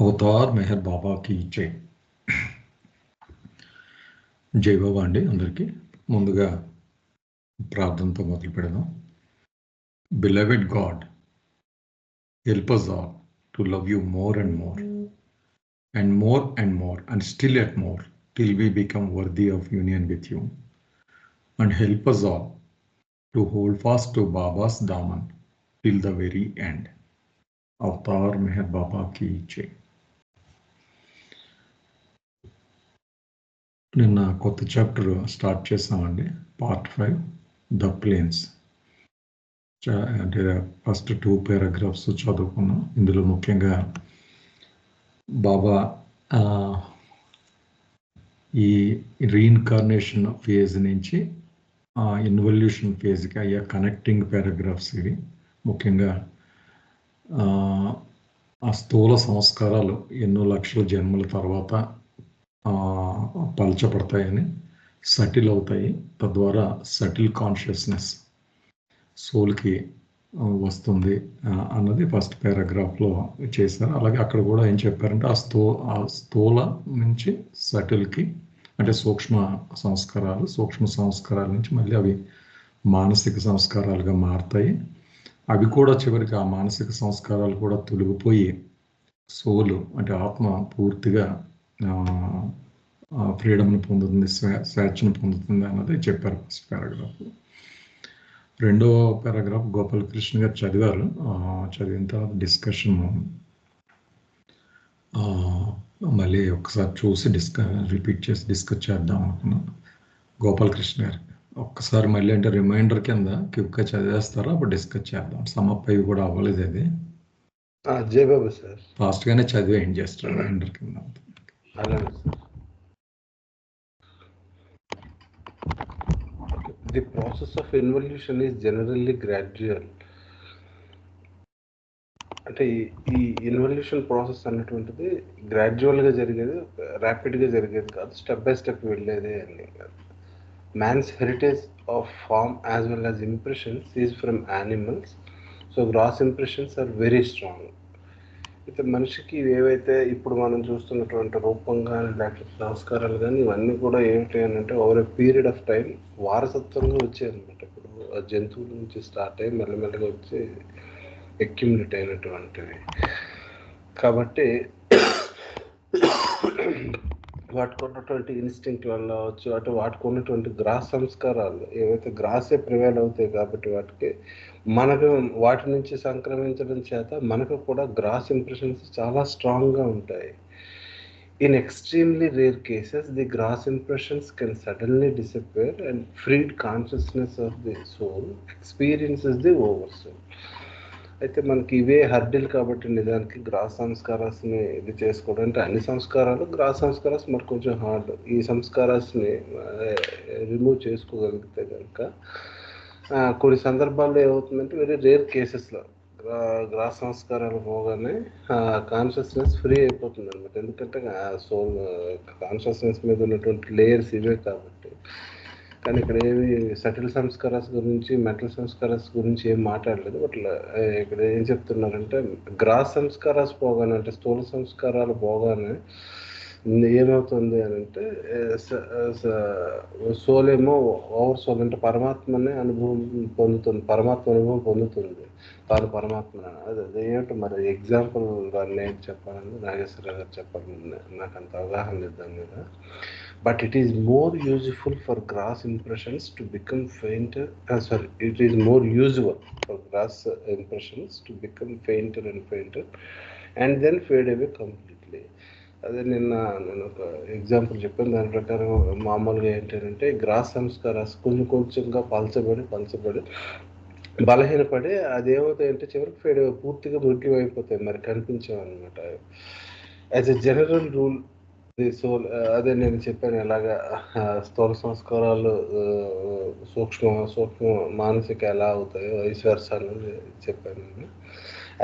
Avatar Meher Baba की జై. జై బాబా అండి. అందరికీ ముందుగా ప్రార్థనతో మొదలు పెడదాం. Beloved God, help us all to love you more and more and more and more and still yet more till we become worthy of union with you, and help us all to hold fast to Baba's daman till the very end. Avatar Meher Baba की జై. నిన్న కొత్త chapter start చేసామండి. Part 5 the planes. అంటే first 2 paragraphs చదువుకున్నాం. ఇందులో ముఖ్యంగా బాబా ఈ రీఇన్కార్నేషన్ ఫేజ్ నుంచి ఇన్వల్యూషన్ ఫేజ్కి అయ్యే కనెక్టింగ్ పారాగ్రాఫ్స్ ఇవి. ముఖ్యంగా ఆ స్థూల సంస్కారాలు ఎన్నో లక్షల జన్మల తర్వాత పలచబడతాయని, సటిల్ అవుతాయి, తద్వారా సటిల్ కాన్షియస్నెస్ సోల్కి వస్తుంది అన్నది ఫస్ట్ పారాగ్రాఫ్లో చేశారు. అలాగే అక్కడ కూడా ఏం చెప్పారంటే ఆ స్థూల నుంచి సటిల్కి, అంటే సూక్ష్మ సంస్కారాల నుంచి మళ్ళీ అవి మానసిక సంస్కారాలుగా మారుతాయి. అవి కూడా చివరికి ఆ మానసిక సంస్కారాలు కూడా తొలగిపోయి సోలు అంటే ఆత్మ పూర్తిగా ఫ్రీడమ్ని పొందుతుంది, స్వేచ్ఛను పొందుతుంది అన్నది చెప్పారు ఫస్ట్ పారాగ్రాఫ్. రెండో పారాగ్రాఫ్ గోపాలకృష్ణ గారు చదివారు. చదివిన తర్వాత డిస్కషన్ మళ్ళీ ఒకసారి చూసి రిపీట్ చేసి డిస్కస్ చేద్దాం అనుకున్నాం. గోపాలకృష్ణ గారు ఒక్కసారి మళ్ళీ అంటే రిమైండర్ కింద క్విక్గా చదివేస్తారా, అప్పుడు డిస్కస్ చేద్దాం. సమప్ అవి కూడా అవ్వలేదు. అది జయబాబు సార్ ఫాస్ట్గానే చదివేయండి, జస్ట్ రిమైండర్ కింద. అలాగే sir. The process of involution is generally gradual. అంటే ఈ ఇన్వల్యూషన్ ప్రాసెస్ అన్నటువంటిది గ్రాడ్యువల్గా జరిగేది, ర్యాపిడ్గా జరిగేది కాదు, స్టెప్ బై స్టెప్ వెళ్ళేది అని. Man's heritage of form as well as impressions is from animals. So gross impressions are very strong. అయితే మనిషికి ఏవైతే ఇప్పుడు మనం చూస్తున్నటువంటి రూపం కానీ లేకపోతే సంస్కారాలు కానీ ఇవన్నీ కూడా ఏమిటి అని అంటే over a period of time వారసత్వంగా వచ్చాయి అనమాట. ఇప్పుడు ఆ జంతువుల నుంచి స్టార్ట్ అయ్యి మెల్లమెల్లగా వచ్చి అక్యుములేట్ అయినటువంటివి. కాబట్టి వాటికి ఉన్నటువంటి ఇన్స్టింక్ట్ వల్ల అవచ్చు, అటు వాటికి ఉన్నటువంటి గ్రాస్ సంస్కారాలు ఏవైతే గ్రాసే ప్రివైల్ అవుతాయి కాబట్టి వాటికి మనకు వాటి నుంచి సంక్రమించడం చేత మనకు కూడా గ్రాస్ ఇంప్రెషన్స్ చాలా స్ట్రాంగ్గా ఉంటాయి. In extremely rare cases, the gross impressions can suddenly disappear and freed consciousness of the soul experiences the oversoul. అయితే మనకి ఇవే హర్డిల్ కాబట్టి నిజానికి గ్రాస్ సంస్కారాస్ని ఇది చేసుకోవడం అంటే అన్ని సంస్కారాలు గ్రాస్ సంస్కారాస్ మరి కొంచెం హార్డ్. ఈ సంస్కారాస్ని రిమూవ్ చేసుకోగలిగితే కనుక కొన్ని సందర్భాల్లో ఏమవుతుందంటే వెరీ రేర్ కేసెస్లో గ్రాస్ సంస్కారాలు పోగానే కాన్షియస్నెస్ ఫ్రీ అయిపోతుంది అనమాట. ఎందుకంటే సోల్ కాన్షియస్నెస్ మీద ఉన్నటువంటి లేయర్స్ ఇవే కాబట్టి. కానీ ఇక్కడ ఏమి సటిల్ సంస్కారాస్ గురించి మెంటల్ సంస్కారాస్ గురించి ఏం మాట్లాడలేదు. బట్ ఇక్కడ ఏం చెప్తున్నారంటే గ్రాస్ సంస్కారాస్ పోగానే అంటే స్థూల సంస్కారాలు పోగానే ఏమవుతుంది అని అంటే సోల్ ఏమో ఓవర్ సోల్ అంటే పరమాత్మనే అనుభవం పొందుతుంది, పరమాత్మ అనుభవం పొందుతుంది, తాను పరమాత్మ. అది ఏమిటో మరి ఎగ్జాంపుల్ దాన్ని ఏంటి చెప్పాలని నాగేశ్వర గారు చెప్పాలని నాకు అంత అవగాహన లేదు దాని మీద. But it is more useful for gross impressions to become fainter. It is more usual for gross impressions to become fainter and fainter and then fade away completely. అదే నేను ఒక ఎగ్జాంపుల్ చెప్పాను. దాని ప్రకారం మామూలుగా ఏంటంటే గ్రాస్ సంస్కారాలు కొంచెం కొంచెంగా పలచబడి బలహీనపడి అదేమవుతాయంటే చివరికి ఫేడ్ పూర్తిగా మృగ్యమైపోతాయి, మరి కనిపించామన్నమాట. As a general rule soul అదే నేను చెప్పాను ఎలాగా స్థూల సంస్కారాలు సూక్ష్మ మానసిక ఎలా అవుతాయో వైస్ అని చెప్పాను నేను.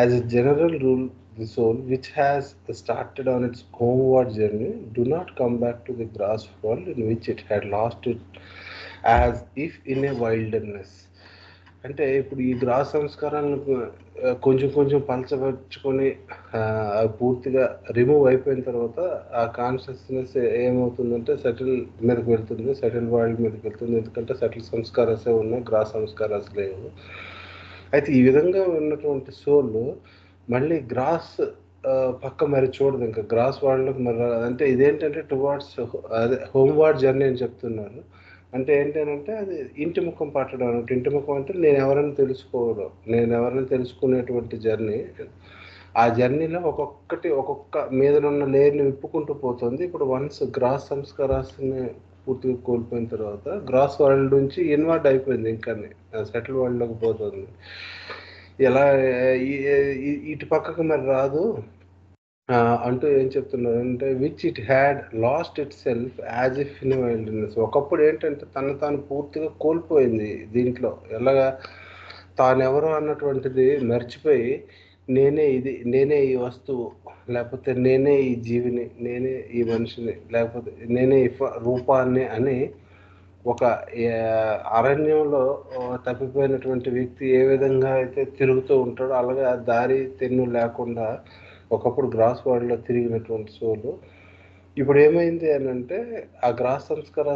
As a general rule the soul which has started on its homeward journey do not come back to the grass world in which it had lost it as if in a wilderness. అంటే ఇప్పుడు ఈ gross సంస్కారాలను కొంచెం కొంచెం పలచపరుచుకొని పూర్తిగా remove అయిపోయిన తర్వాత ఆ consciousness ఏమవుతుందంటే సెటిల్ మీదకి వెళ్తుంది, సెటిల్ వరల్డ్ మీదకి వెళ్తుంది. ఎందుకంటే సెటిల్ సంస్కారాసే ఉన్నాయి, గ్రాస్ సంస్కారాస్ లేవు. అయితే ఈ విధంగా ఉన్నటువంటి సోల్ మళ్ళీ గ్రాస్ పక్క మరి చూడదు, ఇంకా గ్రాస్ వరల్డ్లోకి మరి అంటే ఇదేంటంటే టువార్డ్స్ అదే హోమ్వార్డ్ జర్నీ అని చెప్తున్నారు. అంటే ఏంటంటే అది ఇంటి ముఖం పట్టడం అన్నట్టు. ఇంటి ముఖం అంటే నేను ఎవరైనా తెలుసుకోవడం, నేను ఎవరైనా తెలుసుకునేటువంటి జర్నీ. ఆ జర్నీలో ఒక్కొక్క మీదనున్న లేయర్ని విప్పుకుంటూ పోతుంది. ఇప్పుడు వన్స్ గ్రాస్ సంస్కారాన్ని పూర్తిగా కోల్పోయిన తర్వాత గ్రాస్ వరల్డ్ నుంచి ఇన్వర్డ్ అయిపోయింది, ఇంకా సెటిల్ వరల్డ్లోకి పోతుంది. ఎలా ఇటు పక్కకు మరి రాదు అంటూ ఏం చెప్తున్నారు అంటే which it had last itself as if in wildness. ఒకప్పుడు ఏంటంటే తాను పూర్తిగా కోల్పోయింది దీంట్లో. ఎలాగా తానెవరో అన్నటువంటిది మర్చిపోయి నేనే ఈ వస్తువు, లేకపోతే నేనే ఈ జీవిని, నేనే ఈ మనిషిని, లేకపోతే నేనే ఈ రూపాన్ని అని ఒక అరణ్యంలో తప్పిపోయినటువంటి వ్యక్తి ఏ విధంగా అయితే తిరుగుతూ ఉంటాడో అలాగే దారి తెన్ను లేకుండా ఒకప్పుడు గ్రాస్ వరల్డ్లో తిరిగినటువంటి సోలు ఇప్పుడు ఏమైంది అని అంటే ఆ గ్రాస్ సంస్కార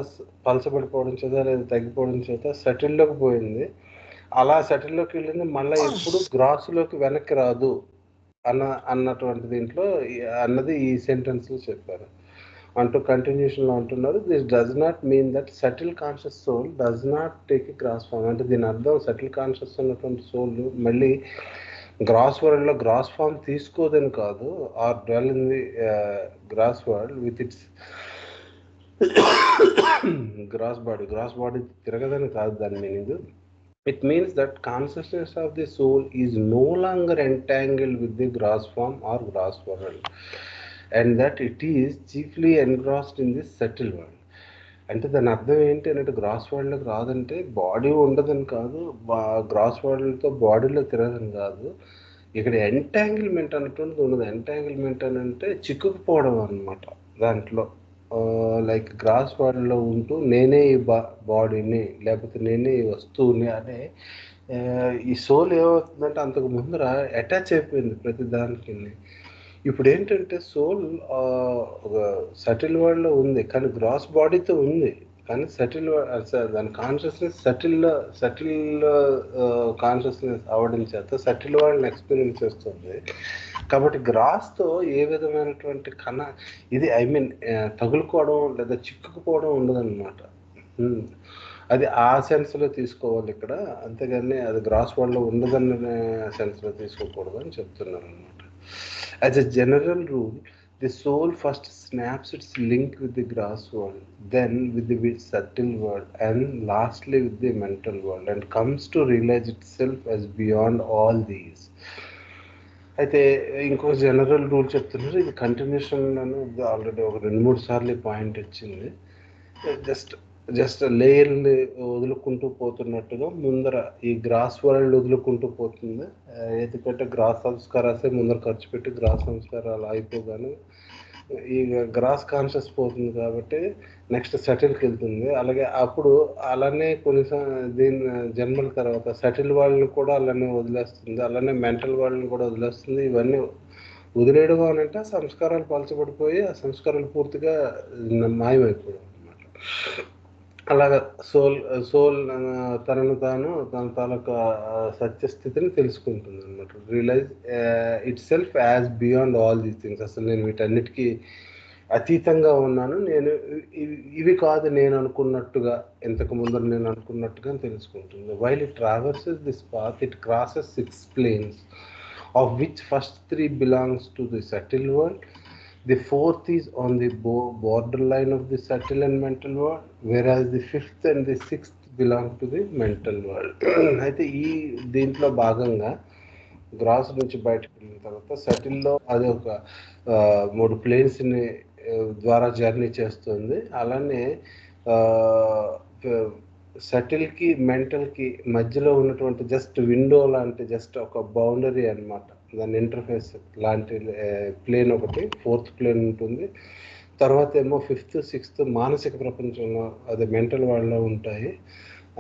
పలచబడిపోవడం చేత లేదా తగ్గిపోవడం చేత సెటిల్లోకి పోయింది. అలా సెటిల్లోకి వెళ్ళింది, మళ్ళీ ఎప్పుడు గ్రాస్లోకి వెనక్కి రాదు అన్నటువంటి దీంట్లో అన్నది ఈ సెంటెన్స్లో చెప్పారు. అంటూ కంటిన్యూషన్లో అంటున్నారు, this does not mean that settle conscious soul does not take a gross form. అంటే దీని అర్థం సెటిల్ కాన్షియస్ ఉన్నటువంటి సోల్ మళ్ళీ గ్రాస్ వరల్డ్లో గ్రాస్ ఫామ్ తీసుకోదని కాదు, or dwell in the gross world with its gross body తిరగదని కాదు దాని meaning. It means that consciousness of the soul is no longer entangled with the gross form or gross world, and that it is chiefly engrossed in this subtle world. అంటే దాని అర్థం ఏంటి అంటే gross వరల్డ్లోకి రాదంటే body ఉండదని కాదు, gross వరల్డ్తో బాడీలో తిరగదని కాదు. ఇక్కడ ఎంటాంగిల్మెంట్ అన్నటువంటిది ఉండదు. ఎంటాంగిల్మెంట్ అని అంటే చిక్కుకుపోవడం అన్నమాట. దాంట్లో లైక్ గ్రాస్ వరల్డ్లో ఉంటూ నేనే ఈ బాడీని, లేకపోతే నేనే ఈ వస్తువుని అనే ఈ సోల్ ఏమవుతుందంటే అంతకు ముందర అటాచ్ అయిపోయింది ప్రతి దానికి. ఇప్పుడు ఏంటంటే సోల్ ఒక సెటిల్ వరల్డ్లో ఉంది, కానీ గ్రాస్ బాడీతో ఉంది, కానీ సెటిల్ దాని కాన్షియస్నెస్ సెటిల్ కాన్షియస్నెస్ అవ్వడం చేత సెటిల్ వరల్డ్ని ఎక్స్పీరియన్స్ చేస్తుంది. కాబట్టి గ్రాస్తో ఏ విధమైనటువంటి ఇది తగులుకోవడం లేదా చిక్కుకుపోవడం ఉండదన్నమాట. అది ఆ సెన్స్లో తీసుకోవాలి ఇక్కడ, అంతేగాని అది గ్రాస్ వరల్డ్లో ఉండదన్న సెన్స్లో తీసుకోకూడదు అని చెప్తున్నారు అనమాట. As a general rule, the soul first snaps its link with the gross world, then with the subtle world, and lastly with the mental world, and comes to realize itself as beyond all these. అయితే ఇంకో general rule చెప్తున్నారు, ఇది continuation already ఒక 2-3 సార్లు point వచ్చింది. Just లేయర్ని వదులుకుంటూ పోతున్నట్టుగా ముందర ఈ గ్రాస్ వరల్డ్ వదులుకుంటూ పోతుంది. ఎందుకంటే గ్రాస్ సంస్కారాసే ముందర ఖర్చు పెట్టి గ్రాస్ సంస్కారాలు అయిపోగానే ఈ గ్రాస్ కాన్షియస్ పోతుంది కాబట్టి నెక్స్ట్ సెటిల్కి వెళ్తుంది. అలాగే అప్పుడు అలానే కొన్ని దీని జన్మల తర్వాత సెటిల్ వాళ్ళని కూడా అలానే వదిలేస్తుంది, అలానే మెంటల్ వాళ్ళని కూడా వదిలేస్తుంది. ఇవన్నీ వదిలేయడం అని అంటే సంస్కారాలు పలచబడిపోయి ఆ సంస్కారాలు పూర్తిగా మాయమైపోవడం అన్నమాట. అలాగా సోల్ తనను తాను తన తాలూకా సత్యస్థితిని తెలుసుకుంటుంది అన్నమాట. Realise itself as beyond all these things. అసలు నేను వీటన్నిటికీ అతీతంగా ఉన్నాను, నేను ఇవి కాదు నేను అనుకున్నట్టుగా, ఇంతకు ముందర నేను అనుకున్నట్టుగా తెలుసుకుంటుంది. While it traverses this path, it crosses 6 planes, of which first 3 belongs to the subtle world. The 4th is on the borderline of the subtle and mental world, whereas the 5th and the 6th belong to the mental world. అయితే ఈ దీంట్లో భాగంగా gross నుంచి బయటకు వెళ్ళిన తర్వాత సెటిల్లో అది ఒక 3 ప్లేన్స్ని ద్వారా జర్నీ చేస్తుంది. అలానే సెటిల్కి మెంటల్కి మధ్యలో ఉన్నటువంటి జస్ట్ విండో లాంటి జస్ట్ ఒక బౌండరీ అన్నమాట, దాని ఇంటర్ఫేస్ లాంటి ప్లేన్ ఒకటి 4th ప్లేన్ ఉంటుంది. తర్వాత ఏమో 5th 6th మానసిక ప్రపంచంలో అది మెంటల్ వరల్డ్లో ఉంటాయి.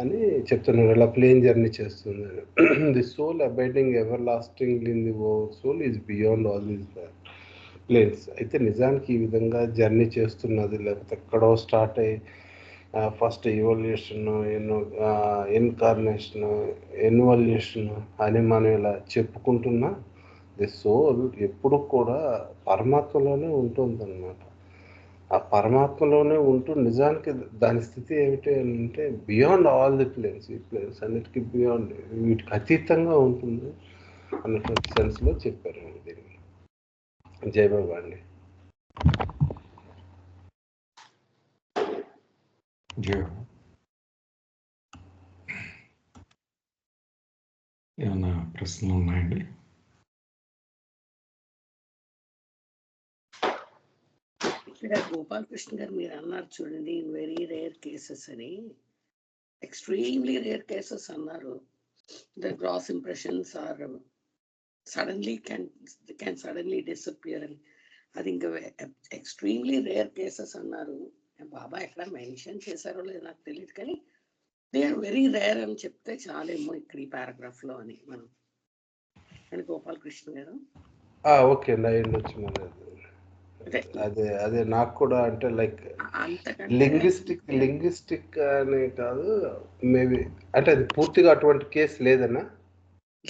అని చెప్తున్నారు. ఇలా ప్లేన్ జర్నీ చేస్తుంది. The soul abiding everlasting in the soul is beyond all these planes. అయితే నిజానికి ఈ విధంగా జర్నీ చేస్తున్నది, లేకపోతే ఎక్కడో స్టార్ట్ అయ్యి ఫస్ట్ ఇవల్యూషన్, ఇన్కార్నేషన్, ఇన్వల్యూషన్ అని మనం ఇలా చెప్పుకుంటున్నా ది సోల్ ఎప్పుడు కూడా పరమాత్మలోనే ఉంటుందన్నమాట. ఆ పరమాత్మలోనే ఉంటూ నిజానికి దాని స్థితి ఏమిటి అంటే బియాండ్ ఆల్ ది ప్లేన్స్, ఈ ప్లేన్స్ అన్నిటికీ బియాండ్, వీటికి అతీతంగా ఉంటుంది అన్నటువంటి సెన్స్లో చెప్పారు దీన్ని. జయబాబా అండి. ఏమన్నా ప్రశ్నలు ఉన్నాయండి? ఇక్కడ గోపాలకృష్ణ గారు మీరు అన్నారు చూడండి, వెరీ రేర్ కేసెస్ అని. ఎక్స్ట్రీమ్లీ రేర్ కేసెస్ అన్నారు. The gross impressions are suddenly can suddenly disappear అని. అది ఇంకా ఎక్స్ట్రీమ్లీ రేర్ కేసెస్ అన్నారు. బాబా ఎక్కడ మెన్షన్ చేశారో లేదో నాకు తెలియదు, కానీ దే ఆర్ వెరీ రేర్ అని చెప్తే చాలేమో ఇక్కడ ఈ పారాగ్రాఫ్ లో అని మనం. అని గోపాలకృష్ణ గారు ఓకే అండి, అయ్యిండొచ్చు. మరి అదే నాకు కూడా అంటే లైక్ లింగ్విస్టిక్ అని కాదు మేబీ, అంటే అది పూర్తిగా అటువంటి కేసు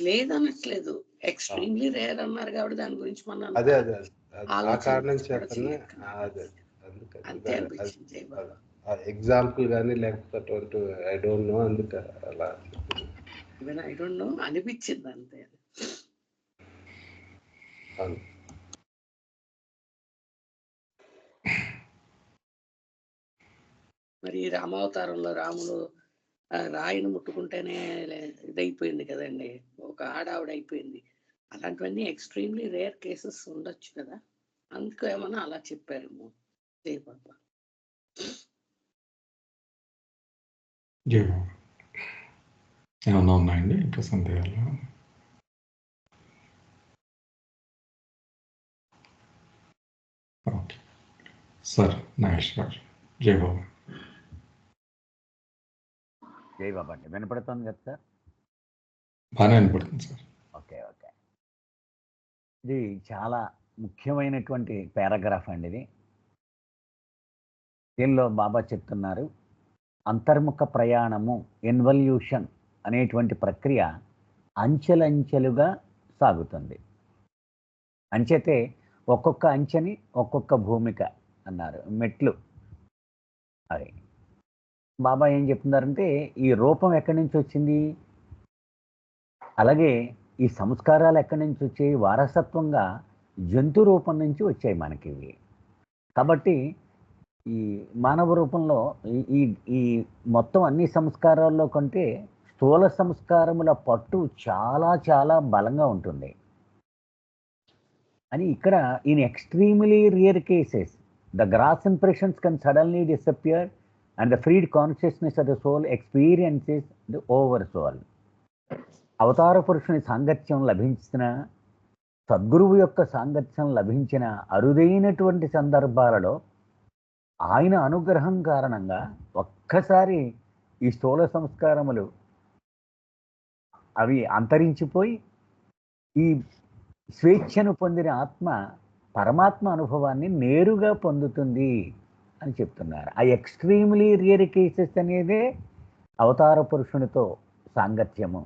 లేదనట్లేదు. ఎక్స్ట్రీమ్లీ రేర్ అన్నారు కాబట్టి దాని గురించి మనం అదే ఆ కారణం చేతనే అంతే అనిపించింది. ఎగ్జాంపుల్ కానీ లేకపోతే అటువంటి ఐ డోంట్ నో, అందుకే అలా ఐ డోంట్ నో అనిపించింది అంతే. మరి రామావతారంలో రాముడు రాయిని ముట్టుకుంటేనే ఇదైపోయింది కదండి, ఒక ఆడావిడ అయిపోయింది. అలాంటివన్నీ ఎక్స్ట్రీమ్లీ రేర్ కేసెస్ ఉండొచ్చు కదా, అందుకు ఏమన్నా అలా చెప్పారేమో. జయబాబా. ఏమన్నా ఉన్నాయండి ఇంకా సందేహాలు? ఓకే సార్, నాగేష్ గారు. జయబాబా. జయబాబా అండి, వినపడుతుంది కదా సార్? బాగానే వినపడుతుంది సార్. ఓకే. ఇది చాలా ముఖ్యమైనటువంటి పారాగ్రాఫ్ అండి. ఇది దీనిలో బాబా చెప్తున్నారు, అంతర్ముఖ ప్రయాణము, ఇన్వల్యూషన్ అనేటువంటి ప్రక్రియ అంచెలంచెలుగా సాగుతుంది. అంచెతే ఒక్కొక్క అంచెని ఒక్కొక్క భూమిక అన్నారు, మెట్లు. అది బాబా ఏం చెప్తున్నారంటే, ఈ రూపం ఎక్కడి నుంచి వచ్చింది, అలాగే ఈ సంస్కారాలు ఎక్కడి నుంచి వచ్చాయి, వారసత్వంగా జంతు రూపం నుంచి వచ్చాయి మనకి ఇవి. కాబట్టి ఈ మానవ రూపంలో ఈ మొత్తం అన్ని సంస్కారాల్లో కంటే స్థూల సంస్కారముల పట్టు చాలా చాలా బలంగా ఉంటుంది అని ఇక్కడ in extremely rare cases the gross impressions can suddenly disappear and the freed consciousness of the soul experiences the oversoul. అవతార పురుషుని సాంగత్యం లభించిన, సద్గురువు యొక్క సాంగత్యం లభించిన అరుదైనటువంటి సందర్భాలలో ఆయన అనుగ్రహం కారణంగా ఒక్కసారి ఈ స్థూల సంస్కారములు అవి అంతరించిపోయి ఈ స్వేచ్ఛను పొందిన ఆత్మ పరమాత్మ అనుభవాన్ని నేరుగా పొందుతుంది అని చెప్తున్నారు. ఆ ఎక్స్ట్రీమ్లీ రియర్ కేసెస్ అనేదే అవతార పురుషునితో సాంగత్యము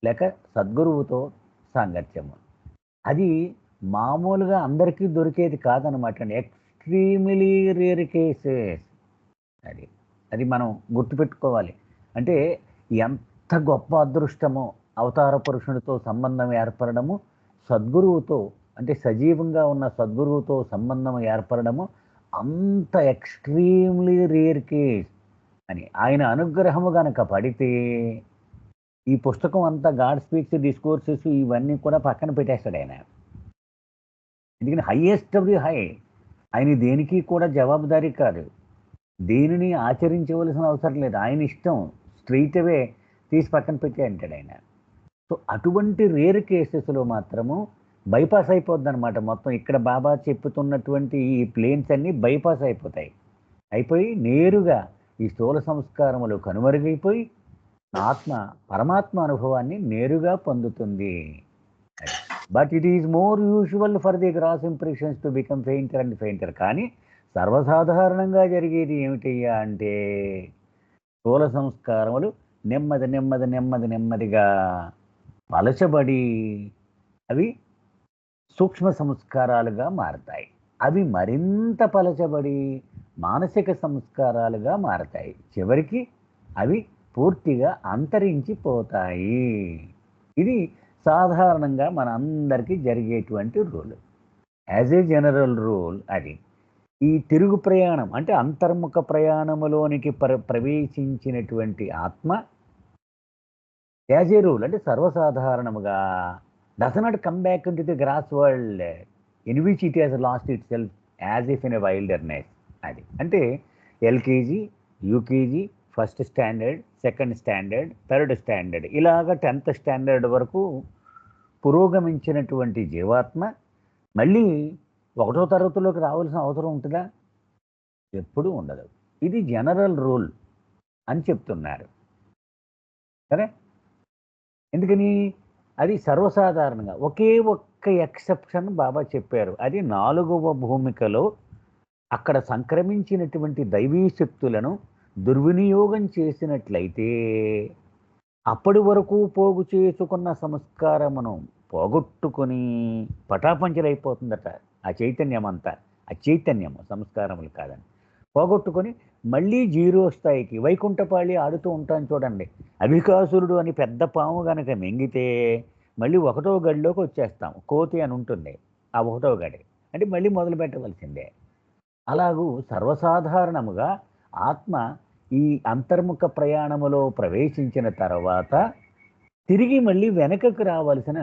లేక సద్గురువుతో సాంగత్యము. అది మామూలుగా అందరికీ దొరికేది కాదనమాట అండి, ఎక్స్ట్రీమ్లీ రేర్ కేసెస్. అది మనం గుర్తుపెట్టుకోవాలి. అంటే ఎంత గొప్ప అదృష్టమో అవతార పురుషునితో సంబంధం ఏర్పడము, సద్గురువుతో అంటే సజీవంగా ఉన్న సద్గురువుతో సంబంధం ఏర్పడము అంత ఎక్స్ట్రీమ్లీ రేర్ కేస్ అని. ఆయన అనుగ్రహము గనక పడితే ఈ పుస్తకం అంతా గాడ్ స్పీక్స్, డిస్కోర్సెస్ ఇవన్నీ కూడా పక్కన పెట్టేస్తాడు ఆయన. ఎందుకంటే హైయెస్ట్ ఆఫ్ ది హై, ఆయన దేనికి కూడా జవాబుదారీ కాదు, దేనిని ఆచరించవలసిన అవసరం లేదు, ఆయన ఇష్టం, స్ట్రైట్ అవే తీసి పక్కన పెట్టే అంటాడు ఆయన. సో అటువంటి రేర్ కేసెస్లో మాత్రము బైపాస్ అయిపోద్ది అనమాట మొత్తం. ఇక్కడ బాబా చెప్పుతున్నటువంటి ఈ ప్లేన్స్ అన్నీ బైపాస్ అయిపోతాయి. అయిపోయి నేరుగా ఈ స్థూల సంస్కారములు కనుమరుగైపోయి ఆత్మ పరమాత్మ అనుభవాన్ని నేరుగా పొందుతుంది. But it is more usual for the gross impressions to become fainter and fainter. కానీ సర్వసాధారణంగా జరిగేది ఏమిటయ్యా అంటే స్థూల సంస్కారములు నెమ్మదిగా పలచబడి అవి సూక్ష్మ సంస్కారాలుగా మారతాయి. అవి మరింత పలచబడి మానసిక సంస్కారాలుగా మారతాయి. చివరికి అవి పూర్తిగా అంతరించిపోతాయి. ఇది సాధారణంగా మన అందరికీ జరిగేటువంటి rule. As a general rule అది ఈ తిరుగు ప్రయాణం అంటే అంతర్ముఖ ప్రయాణములోనికి ప్రవేశించినటువంటి ఆత్మ యాజ్ ఏ రూల్ అంటే సర్వసాధారణముగా does not come back into the gross world in which it has lost itself as if in a wilderness. అది అంటే LKG, UKG, first standard, second standard, third standard ఇలాగ 10th standard వరకు పురోగమించినటువంటి జీవాత్మ మళ్ళీ 1వ తరగతిలోకి రావాల్సిన అవసరం ఉంటుందా? ఎప్పుడూ ఉండదు. ఇది జనరల్ రూల్ అని చెప్తున్నారు. సరే, ఎందుకని? అది సర్వసాధారణంగా ఒకే ఒక్క ఎక్సెప్షన్ బాబా చెప్పారు. అది 4వ భూమికలో అక్కడ సంక్రమించినటువంటి దైవీ శక్తులను దుర్వినియోగం చేసినట్లయితే అప్పటి వరకు పోగు చేసుకున్న సంస్కారమును పోగొట్టుకొని పటాపంచలైపోతుందట ఆ చైతన్యం అంతా. ఆ చైతన్యము సంస్కారములు కాదని పోగొట్టుకొని మళ్ళీ 0 స్థాయికి వైకుంఠపాళి ఆడుతూ ఉంటాను చూడండి. అభికాసురుడు అని పెద్ద పాము కనుక మింగితే మళ్ళీ 1వ గడిలోకి వచ్చేస్తాం. కోతి అని ఉంటుంది ఆ 1వ గడి, అంటే మళ్ళీ మొదలు పెట్టవలసిందే. అలాగూ సర్వసాధారణముగా ఆత్మ ఈ అంతర్ముఖ ప్రయాణములో ప్రవేశించిన తర్వాత తిరిగి మళ్ళీ వెనకకు రావాల్సిన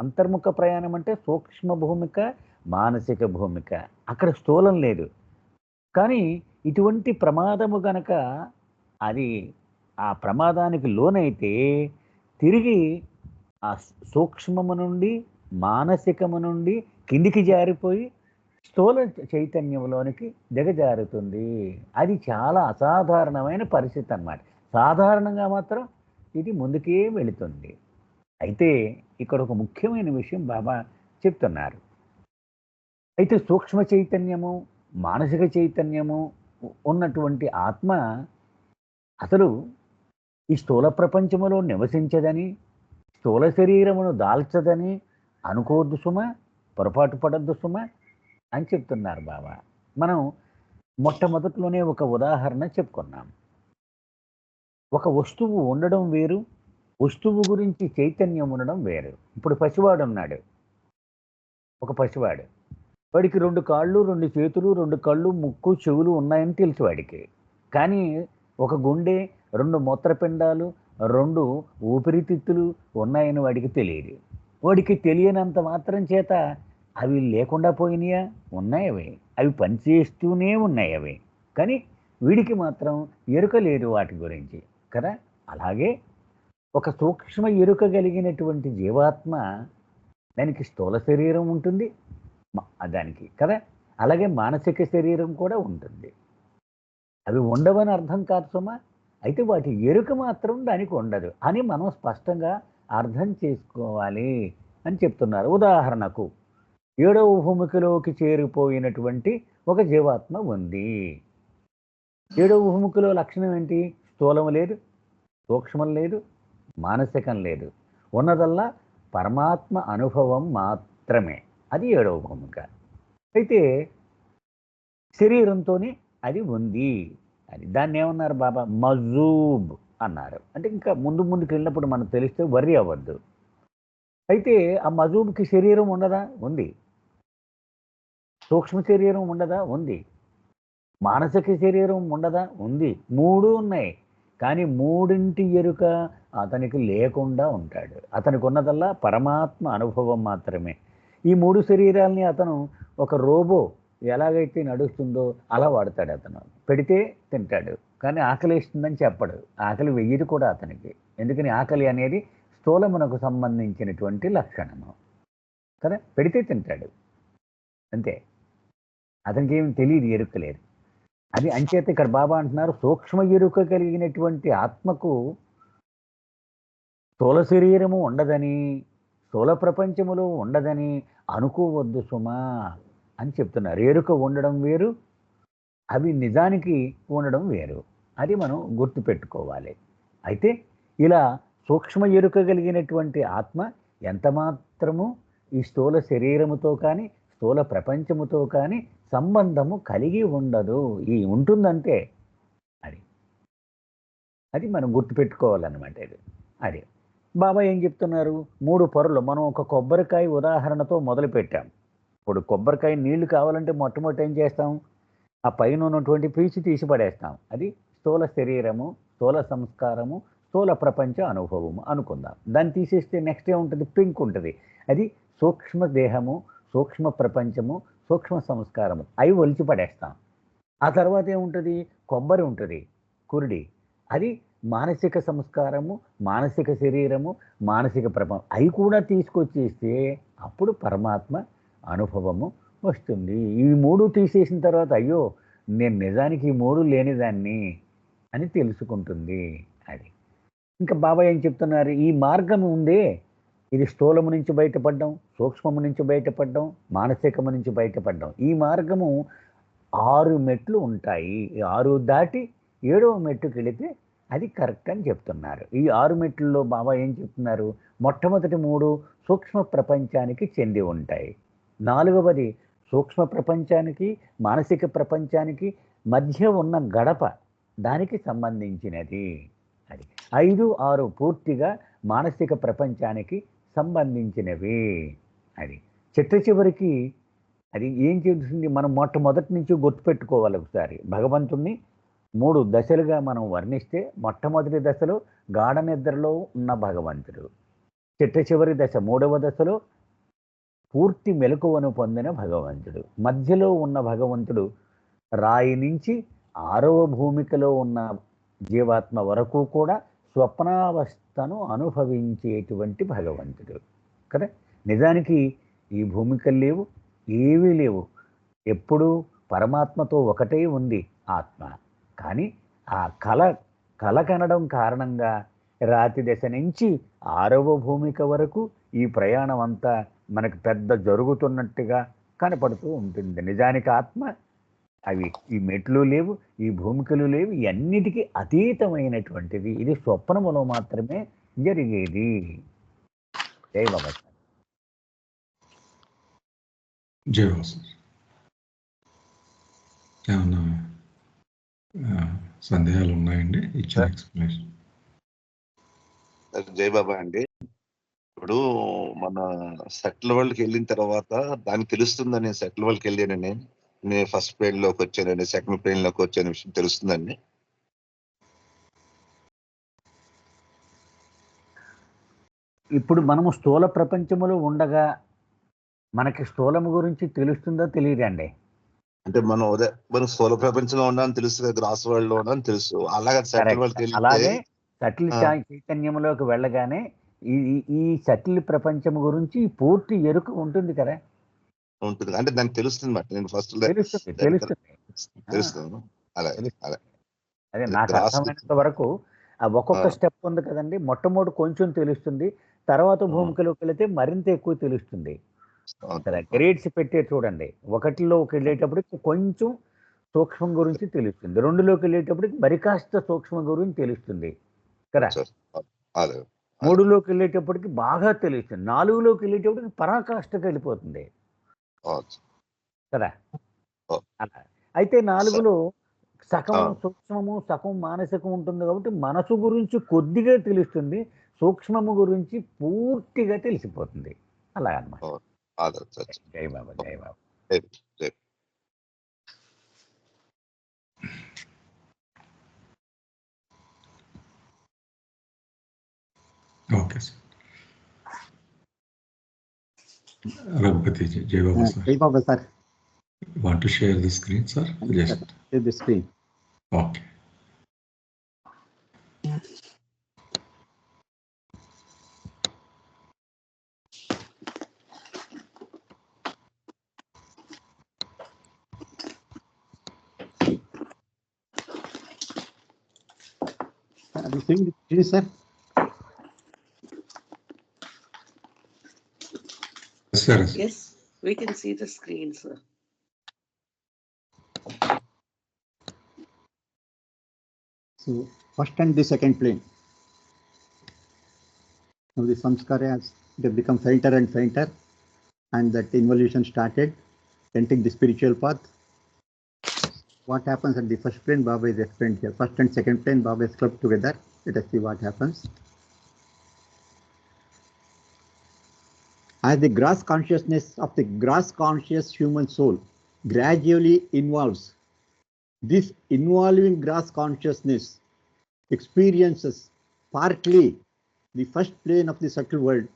అంతర్ముఖ ప్రయాణం అంటే సూక్ష్మ భూమిక, మానసిక భూమిక. అక్కడ స్థూలం లేదు. కానీ ఇటువంటి ప్రమాదము గనక అది ఆ ప్రమాదానికి లోనైతే తిరిగి ఆ సూక్ష్మము నుండి మానసికము నుండి కిందికి జారిపోయి స్థూల చైతన్యంలోనికి దిగజారుతుంది. అది చాలా అసాధారణమైన పరిస్థితి అన్నమాట. సాధారణంగా మాత్రం ఇది ముందుకే వెళుతుంది. అయితే ఇక్కడ ఒక ముఖ్యమైన విషయం బాబా చెప్తున్నారు. అయితే సూక్ష్మ చైతన్యము, మానసిక చైతన్యము ఉన్నటువంటి ఆత్మ అసలు ఈ స్థూల ప్రపంచములో నివసించదని, స్థూల శరీరమును దాల్చదని అనుకోవద్దు సుమ, పొరపాటు పడద్దు సుమ అని చెప్తున్నారు బాబా. మనం మొట్టమొదటిలోనే ఒక ఉదాహరణ చెప్పుకున్నాం. ఒక వస్తువు ఉండడం వేరు, వస్తువు గురించి చైతన్యం ఉండడం వేరు. ఇప్పుడు పసివాడు ఉన్నాడు, ఒక పసివాడు. వాడికి 2 కాళ్ళు, 2 చేతులు, 2 కళ్ళు, ముక్కు, చెవులు ఉన్నాయని తెలుసు వాడికి. కానీ ఒక గుండె, 2 మూత్రపిండాలు, 2 ఊపిరితిత్తులు ఉన్నాయని వాడికి తెలియదు. వాడికి తెలియనంత మాత్రం చేత అవి లేకుండా పోయినాయా? ఉన్నాయి అవి, అవి పనిచేస్తూనే ఉన్నాయి అవి. కానీ వీడికి మాత్రం ఎరుక లేదు వాటి గురించి కదా. అలాగే ఒక సూక్ష్మ ఎరుక కలిగినటువంటి జీవాత్మ, దానికి స్థూల శరీరం ఉంటుంది దానికి కదా, అలాగే మానసిక శరీరం కూడా ఉంటుంది. అవి ఉండవని అర్థం కాదు సుమా. అయితే వాటి ఎరుక మాత్రం దానికి ఉండదు అని మనం స్పష్టంగా అర్థం చేసుకోవాలి అని చెప్తున్నారు. ఉదాహరణకు 7వ భూమికలోకి చేరిపోయినటువంటి ఒక జీవాత్మ ఉంది. 7వ భూమికలో లక్షణం ఏంటి? స్థూలం లేదు, సూక్ష్మం లేదు, మానసికం లేదు. ఉన్నదల్లా పరమాత్మ అనుభవం మాత్రమే. అది 7వ భూమిక. అయితే శరీరంతోనే అది ఉంది. అది దాన్ని ఏమన్నారు బాబా? మజూబ్ అన్నారు. అంటే ఇంకా ముందుకు వెళ్ళినప్పుడు మనకు తెలిస్తే వర్రీ అవ్వద్దు. అయితే ఆ మజూబ్కి శరీరం ఉండదా? ఉంది. సూక్ష్మ శరీరం ఉండదా? ఉంది. మానసిక శరీరం ఉండదా? ఉంది. 3 ఉన్నాయి. కానీ 3 ఎరుక అతనికి లేకుండా ఉంటాడు. అతనికి ఉన్నదల్లా పరమాత్మ అనుభవం మాత్రమే. ఈ 3 శరీరాల్ని అతను ఒక రోబో ఎలాగైతే నడుస్తుందో అలా వాడతాడు. అతను పెడితే తింటాడు, కానీ ఆకలి వేస్తుందని చెప్పడు. ఆకలి వెయ్యదు కూడా అతనికి. ఎందుకని? ఆకలి అనేది స్థూలమునకు సంబంధించినటువంటి లక్షణము కదా. పెడితే తింటాడు అంతే. అతనికి ఏమి తెలియదు, ఎరుక లేదు. అది అంచేత ఇక్కడ బాబా అంటున్నారు, సూక్ష్మ ఎరుక కలిగినటువంటి ఆత్మకు స్థూల శరీరము ఉండదని, స్థూల ప్రపంచములో ఉండదని అనుకోవద్దు సుమా అని చెప్తున్నారు. ఎరుక ఉండడం వేరు, అవి నిజానికి ఉండడం వేరు. అది మనం గుర్తుపెట్టుకోవాలి. అయితే ఇలా సూక్ష్మ ఎరుక కలిగినటువంటి ఆత్మ ఎంత మాత్రము ఈ స్థూల శరీరముతో కానీ స్థూల ప్రపంచముతో కానీ సంబంధము కలిగి ఉండదు. ఈ ఉంటుందంతే. అది అది మనం గుర్తుపెట్టుకోవాలన్నమాట. అది బాబా ఏం చెప్తున్నారు, 3 పొరలు. మనం ఒక కొబ్బరికాయ ఉదాహరణతో మొదలుపెట్టాం. ఇప్పుడు కొబ్బరికాయ నీళ్లు కావాలంటే మొట్టమొదటి ఏం చేస్తాం, ఆ పైన ఉన్నటువంటి పీచు తీసి పడేస్తాం. అది స్థూల శరీరము, స్థూల సంస్కారము, స్థూల ప్రపంచ అనుభవము అనుకుందాం. దాన్ని తీసేస్తే నెక్స్ట్ ఏముంటుంది, పింక్ ఉంటుంది. అది సూక్ష్మ దేహము, సూక్ష్మ ప్రపంచము, సూక్ష్మ సంస్కారము, అవి ఒలిచి పడేస్తాం. ఆ తర్వాత ఏముంటుంది, కొబ్బరి ఉంటుంది, కురుడి. అది మానసిక సంస్కారము, మానసిక శరీరము, మానసిక ప్రపంచం, అవి కూడా తీసుకొచ్చేస్తే అప్పుడు పరమాత్మ అనుభవము వస్తుంది. ఈ 3 తీసేసిన తర్వాత అయ్యో నేను నిజానికి ఈ 3 లేనిదాన్ని అని తెలుసుకుంటుంది. అది ఇంకా బాబా ఏం చెప్తున్నారు, ఈ మార్గం ఉందే, ఇది స్థూలము నుంచి బయటపడ్డం, సూక్ష్మము నుంచి బయటపడ్డం, మానసికము నుంచి బయటపడ్డం. ఈ మార్గము 6 మెట్లు ఉంటాయి. ఈ 6 దాటి 7వ మెట్టుకి వెళితే అది కరెక్ట్ అని చెప్తున్నారు. ఈ 6 మెట్లలో బాబా ఏం చెప్తున్నారు, మొట్టమొదటి 3 సూక్ష్మ ప్రపంచానికి చెంది ఉంటాయి. 4వది సూక్ష్మ ప్రపంచానికి, మానసిక ప్రపంచానికి మధ్య ఉన్న గడప, దానికి సంబంధించినది. అది 5, 6 పూర్తిగా మానసిక ప్రపంచానికి సంబంధించినవి. అది చివరికి అది ఏం చేస్తుంది, మనం మొట్టమొదటి నుంచి గుర్తుపెట్టుకోవాలి. ఒకసారి భగవంతుణ్ణి 3 దశలుగా మనం వర్ణిస్తే, మొట్టమొదటి దశలో గాఢ నిద్రలో ఉన్న భగవంతుడు, చివరి దశ 3వ దశలో పూర్తి మెలకువను పొందిన భగవంతుడు, మధ్యలో ఉన్న భగవంతుడు రాయి నుంచి 6వ భూమికలో ఉన్న జీవాత్మ వరకు కూడా స్వప్నావస్థను అనుభవించేటువంటి భగవంతుడు కదా. నిజానికి ఈ భూమికలు లేవు, ఏవీ లేవు. ఎప్పుడూ పరమాత్మతో ఒకటే ఉంది ఆత్మ. కానీ ఆ కల కనడం కారణంగా రాతి దశ నుంచి 6వ భూమిక వరకు ఈ ప్రయాణం అంతా మనకు పెద్ద జరుగుతున్నట్టుగా కనపడుతూ ఉంటుంది. నిజానికి ఆత్మ అవి ఈ మెట్లు లేవు, ఈ భూమికలు లేవు, ఇవన్నిటికీ అతీతమైనటువంటిది. ఇది స్వప్నములో మాత్రమే జరిగేది. జై బాబా. జై బాబా. ఏమన్నా సందేహాలు ఉన్నాయండి ఇచ్చిన ఎక్స్ప్లెనేషన్? జై బాబా అండి. ఇప్పుడు మన సెటిల్ వరల్డ్కి వెళ్ళిన తర్వాత దానికి తెలుస్తుందని, సెటిల్ వరల్డ్కి వెళ్ళానని, నేను ఫస్ట్ ప్లేన్ లోకి వచ్చానండి, సెకండ్ ప్లేన్ లోకి వచ్చాను విషయం తెలుస్తుందండి. ఇప్పుడు మనము స్థూల ప్రపంచంలో ఉండగా మనకి స్థూలము గురించి తెలుస్తుందో తెలియదండి. అంటే మనం స్థూల ప్రపంచంలో ఉన్నాను తెలుసు కదా, గ్రాస్ వరల్డ్ లో ఉన్నాను తెలుసు. అలాగే సెటిల్ వరల్డ్కి వెళ్తే అలాగే సటిల్ చైతన్యంలోకి వెళ్ళగానే ఈ సటిల్ ప్రపంచం గురించి పూర్తి ఎరుక ఉంటుంది కదా. ఉంటుంది అంటే దానికి తెలుస్తుంది మాట. నేను ఫస్ట్ తెలుస్తాను. అదే నాకు అర్థమైనంత వరకు ఒక్కొక్క స్టెప్ ఉంది కదండి. మొట్టమొదటి కొంచెం తెలుస్తుంది, తర్వాత భూమికలోకి వెళితే మరింత ఎక్కువ తెలుస్తుంది. గ్రేడ్స్ పెట్టే చూడండి. 1లోకి వెళ్ళేటప్పటికి కొంచెం సూక్ష్మం గురించి తెలుస్తుంది, 2లోకి వెళ్ళేటప్పటికి మరి కాస్త సూక్ష్మం గురించి తెలుస్తుంది కదా, 3లోకి వెళ్ళేటప్పటికి బాగా తెలుస్తుంది, 4లోకి వెళ్ళేటప్పటికి పరాకాష్ఠకి వెళ్ళిపోతుంది కదా. అలా అయితే 4లో సగం సూక్ష్మము సగం మానసికం ఉంటుంది కాబట్టి మనసు గురించి కొద్దిగా తెలుస్తుంది, సూక్ష్మము గురించి పూర్తిగా తెలిసిపోతుంది. అలా అన్నమాట. జై బాబా. జై Baba. Okay sir. Raghupathi ji, Jai Baba sir. Jai Baba sir. Want to share the screen, sir? Yes, sir. Share the screen. Okay. Are you seeing the screen, sir? Yes. Yes, we can see the screen, sir. So first and the second plane. Now the samskara has become fainter and fainter, and that involution started entering the spiritual path. What happens at the first plane, Baba is explained here. First and second plane, Baba is clubbed together. Let us see what happens. As the gross consciousness of the gross conscious human soul gradually involves, this involving gross consciousness experiences partly the first plane of the subtle world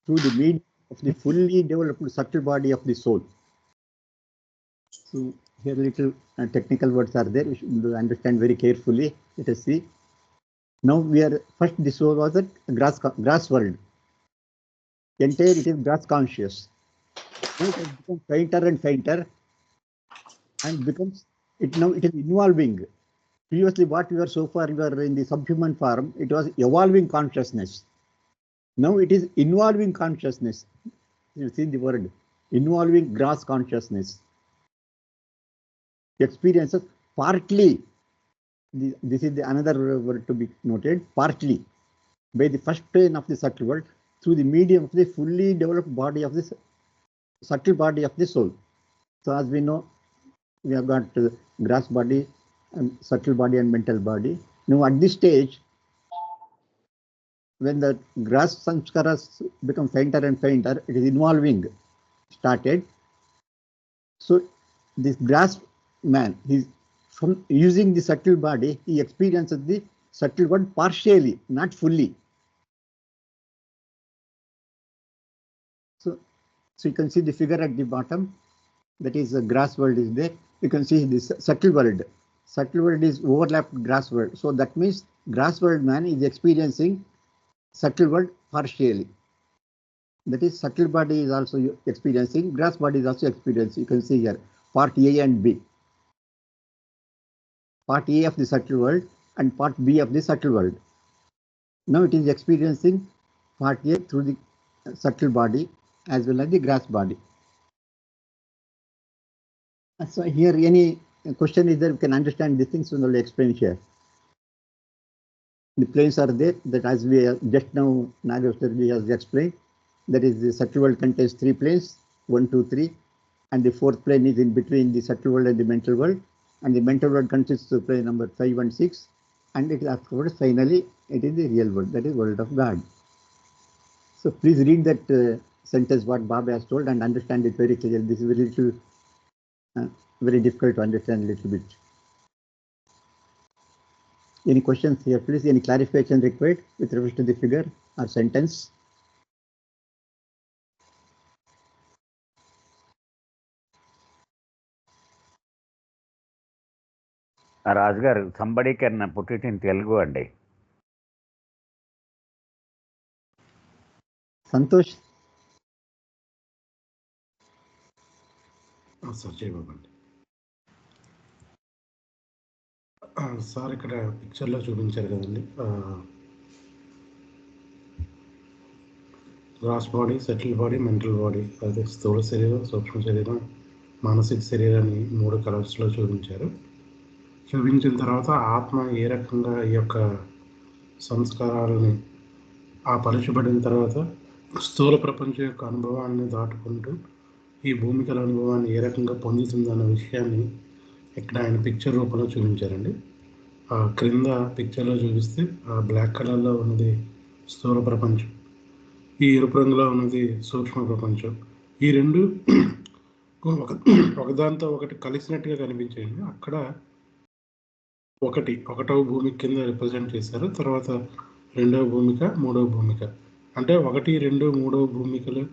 through the medium of the fully developed subtle body of the soul. So here little technical words are there. We should understand very carefully. Let us see. Now we are first. The soul was a grass world. Entire it is grass conscious. Now it has become fainter and fainter, and becomes it now. It is evolving. Previously, what we were so far, we were in the subhuman form. It was evolving consciousness. Now it is involving consciousness. You see the word involving gross consciousness. Experiences partly. This is the another word to be noted. Partly by the first plane of the subtle world through the medium of the fully developed body of this subtle body of the soul. So as we know, we have got gross body and subtle body and mental body. Now at this stage, when the gross samskaras become fainter and fainter, it is involving started. So this gross man, he's from using the subtle body, he experiences the subtle world partially, not fully. So you can see the figure at the bottom. That is the grass world is there. You can see this subtle world. Subtle world is overlapped grass world. So that means grass world man is experiencing subtle world partially. That is subtle body is also experiencing, grass body is also experiencing. You can see here part A and B. Part A of the subtle world and part B of the subtle world. Now it is experiencing part A through the subtle body as well as the grass body. So here any question is there, we can understand these things, we will explain here. The planes are there, that as we just now Nagastarji has explained, that is the subtle world contains 3 planes, 1, 2, 3, and the 4th plane is in between the subtle world and the mental world, and the mental world consists of plane number 5 and 6, and it is afterwards finally it is the real world, that is world of God. So please read that sentence what Baba has told and understand it very clearly. This is very difficult to understand a little bit. Any questions here, please? Any clarification required with reference to the figure or sentence? Raju గారు, సంబడి can put it in Telugu అండి. Santosh sir చేయబాబండి. Sir ఇక్కడ పిక్చర్లో చూపించారు కదండి, gross body, subtle body, mental body, అదే స్థూల శరీరం, సూక్ష్మ శరీరం, మానసిక శరీరాన్ని 3 కలర్స్లో చూపించారు. చూపించిన తర్వాత ఆత్మ ఏ రకంగా ఈ యొక్క సంస్కారాలని పరచబడిన తర్వాత స్థూల ప్రపంచం యొక్క అనుభవాన్ని దాటుకుంటూ ఈ భూమికల అనుభవాన్ని ఏ రకంగా పొందుతుందన్న విషయాన్ని ఇక్కడ ఆయన పిక్చర్ రూపంలో చూపించారండి. క్రింద పిక్చర్లో చూపిస్తే బ్లాక్ కలర్లో ఉన్నది స్థూల ప్రపంచం, ఈ ఎరుపు రంగులో ఉన్నది సూక్ష్మ ప్రపంచం. ఈ రెండు ఒకదాంతో ఒకటి కలిసినట్టుగా కనిపించాయండి. అక్కడ ఒకటవ భూమిక కింద రిప్రజెంట్ చేశారు. తర్వాత 2వ భూమిక, 3వ భూమిక. అంటే 1, 2, 3వ భూమికలు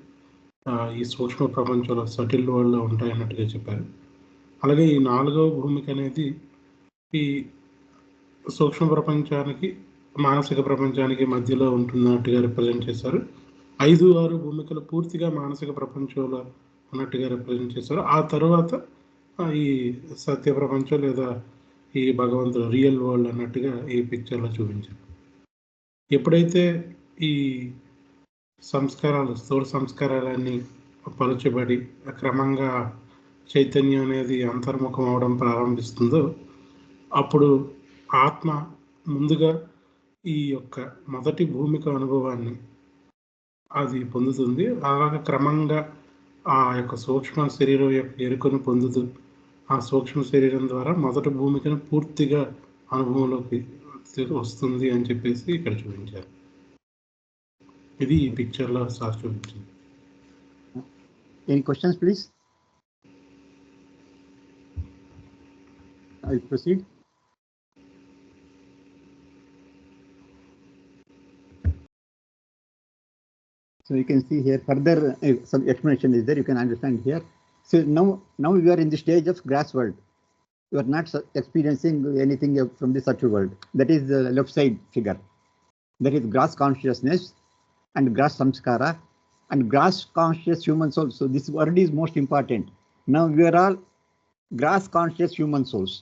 ఈ సూక్ష్మ ప్రపంచంలో సటిల్ వరల్డ్లో ఉంటాయన్నట్టుగా చెప్పారు. అలాగే ఈ 4వ భూమిక అనేది ఈ సూక్ష్మ ప్రపంచానికి, మానసిక ప్రపంచానికి మధ్యలో ఉంటున్నట్టుగా రిప్రజెంట్ చేశారు. 5, 6 భూమికలు పూర్తిగా మానసిక ప్రపంచంలో ఉన్నట్టుగా రిప్రజెంట్ చేశారు. ఆ తర్వాత ఈ సత్య ప్రపంచం లేదా ఈ భగవంతుడు రియల్ వరల్డ్ అన్నట్టుగా ఈ పిక్చర్లో చూపించారు. ఎప్పుడైతే ఈ సంస్కారాలు, స్థూల సంస్కారాలన్నీ పలుచబడి క్రమంగా చైతన్యం అనేది అంతర్ముఖం అవడం ప్రారంభిస్తుందో అప్పుడు ఆత్మ ముందుగా ఈ యొక్క మొదటి భూమిక అనుభవాన్ని అది పొందుతుంది. అలాగే క్రమంగా ఆ యొక్క సూక్ష్మ శరీరం యొక్క ఎరుకను పొందుతూ ఆ సూక్ష్మ శరీరం ద్వారా మొదటి భూమికను పూర్తిగా అనుభవంలోకి వస్తుంది అని చెప్పేసి ఇక్కడ చూపించారు. ఇది ఈ పిక్చర్లో సార్ చూపించింది. Any questions, please? I'll proceed. So you can see here further some explanation is there. You can understand here. So now we are in the stage of grass world. You are not experiencing anything from the subtle world. That is the left side figure. That is grass consciousness and grass samskara and grass conscious human soul. So this word is most important. Now we are all grass conscious human souls.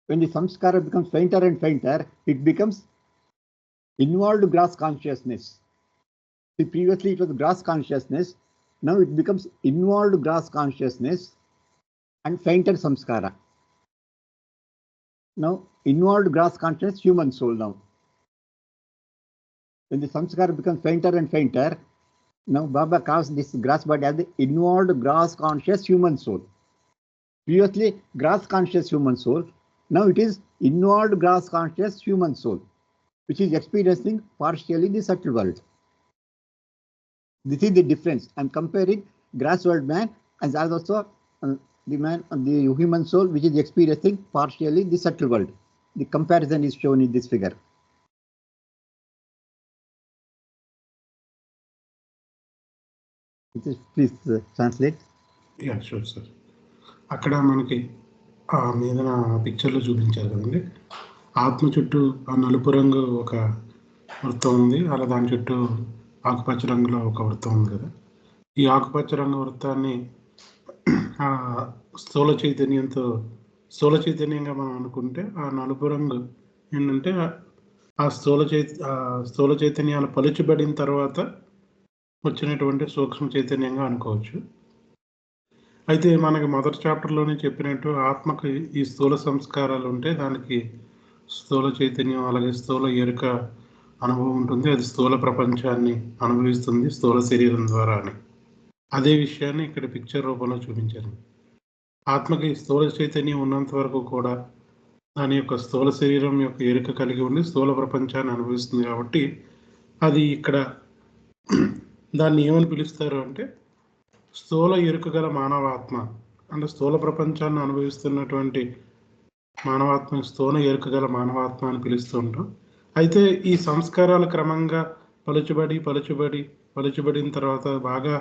When the samskara becomes fainter and fainter, it becomes involved grass consciousness. See, previously it was grass consciousness. Now it becomes involved grass consciousness and fainter samskara. Now involved grass consciousness, human soul now. When the samskara becomes fainter and fainter, now Baba calls this grass body as the involved grass conscious human soul. Previously grass conscious human soul, now it is involved grass conscious human soul, which is experiencing partially the subtle world. This is the difference. I'm comparing grass world man and also the man, the human soul, which is experiencing partially the subtle world. The comparison is shown in this figure. Please translate. Yeah sure sir. అక్కడ మనకి ఆ మీద పిక్చర్లో చూపించారు కదండి, ఆత్మ చుట్టూ ఆ నలుపు రంగు ఒక వృత్తం ఉంది, అలా దాని చుట్టూ ఆకుపచ్చ రంగులో ఒక వృత్తం ఉంది కదా. ఈ ఆకుపచ్చ రంగు వృత్తాన్ని స్థూల చైతన్యంగా మనం అనుకుంటే, ఆ నలుపు రంగు ఏంటంటే ఆ స్థూల చైతన్యాలు పలుచబడిన తర్వాత వచ్చినటువంటి సూక్ష్మ చైతన్యంగా అనుకోవచ్చు. అయితే మనకి మొదటి చాప్టర్లోనే చెప్పినట్టు ఆత్మకు ఈ స్థూల సంస్కారాలు ఉంటే దానికి స్థూల చైతన్యం అలాగే స్థూల ఎరుక అనుభవం ఉంటుంది. అది స్థూల ప్రపంచాన్ని అనుభవిస్తుంది స్థూల శరీరం ద్వారా అని. అదే విషయాన్ని ఇక్కడ పిక్చర్ రూపంలో చూపించారు. ఆత్మకి స్థూల చైతన్యం ఉన్నంత వరకు కూడా దాని యొక్క స్థూల శరీరం యొక్క ఎరుక కలిగి ఉండి స్థూల ప్రపంచాన్ని అనుభవిస్తుంది. కాబట్టి అది ఇక్కడ దాన్ని ఏమని పిలుస్తారు అంటే స్థూల ఎరుక గల మానవాత్మ, అంటే స్థూల ప్రపంచాన్ని అనుభవిస్తున్నటువంటి మానవాత్మ స్థూల ఎరుక గల మానవాత్మ అని పిలుస్తూ ఉంటాం. అయితే ఈ సంస్కారాలు క్రమంగా పలుచబడిన తర్వాత బాగా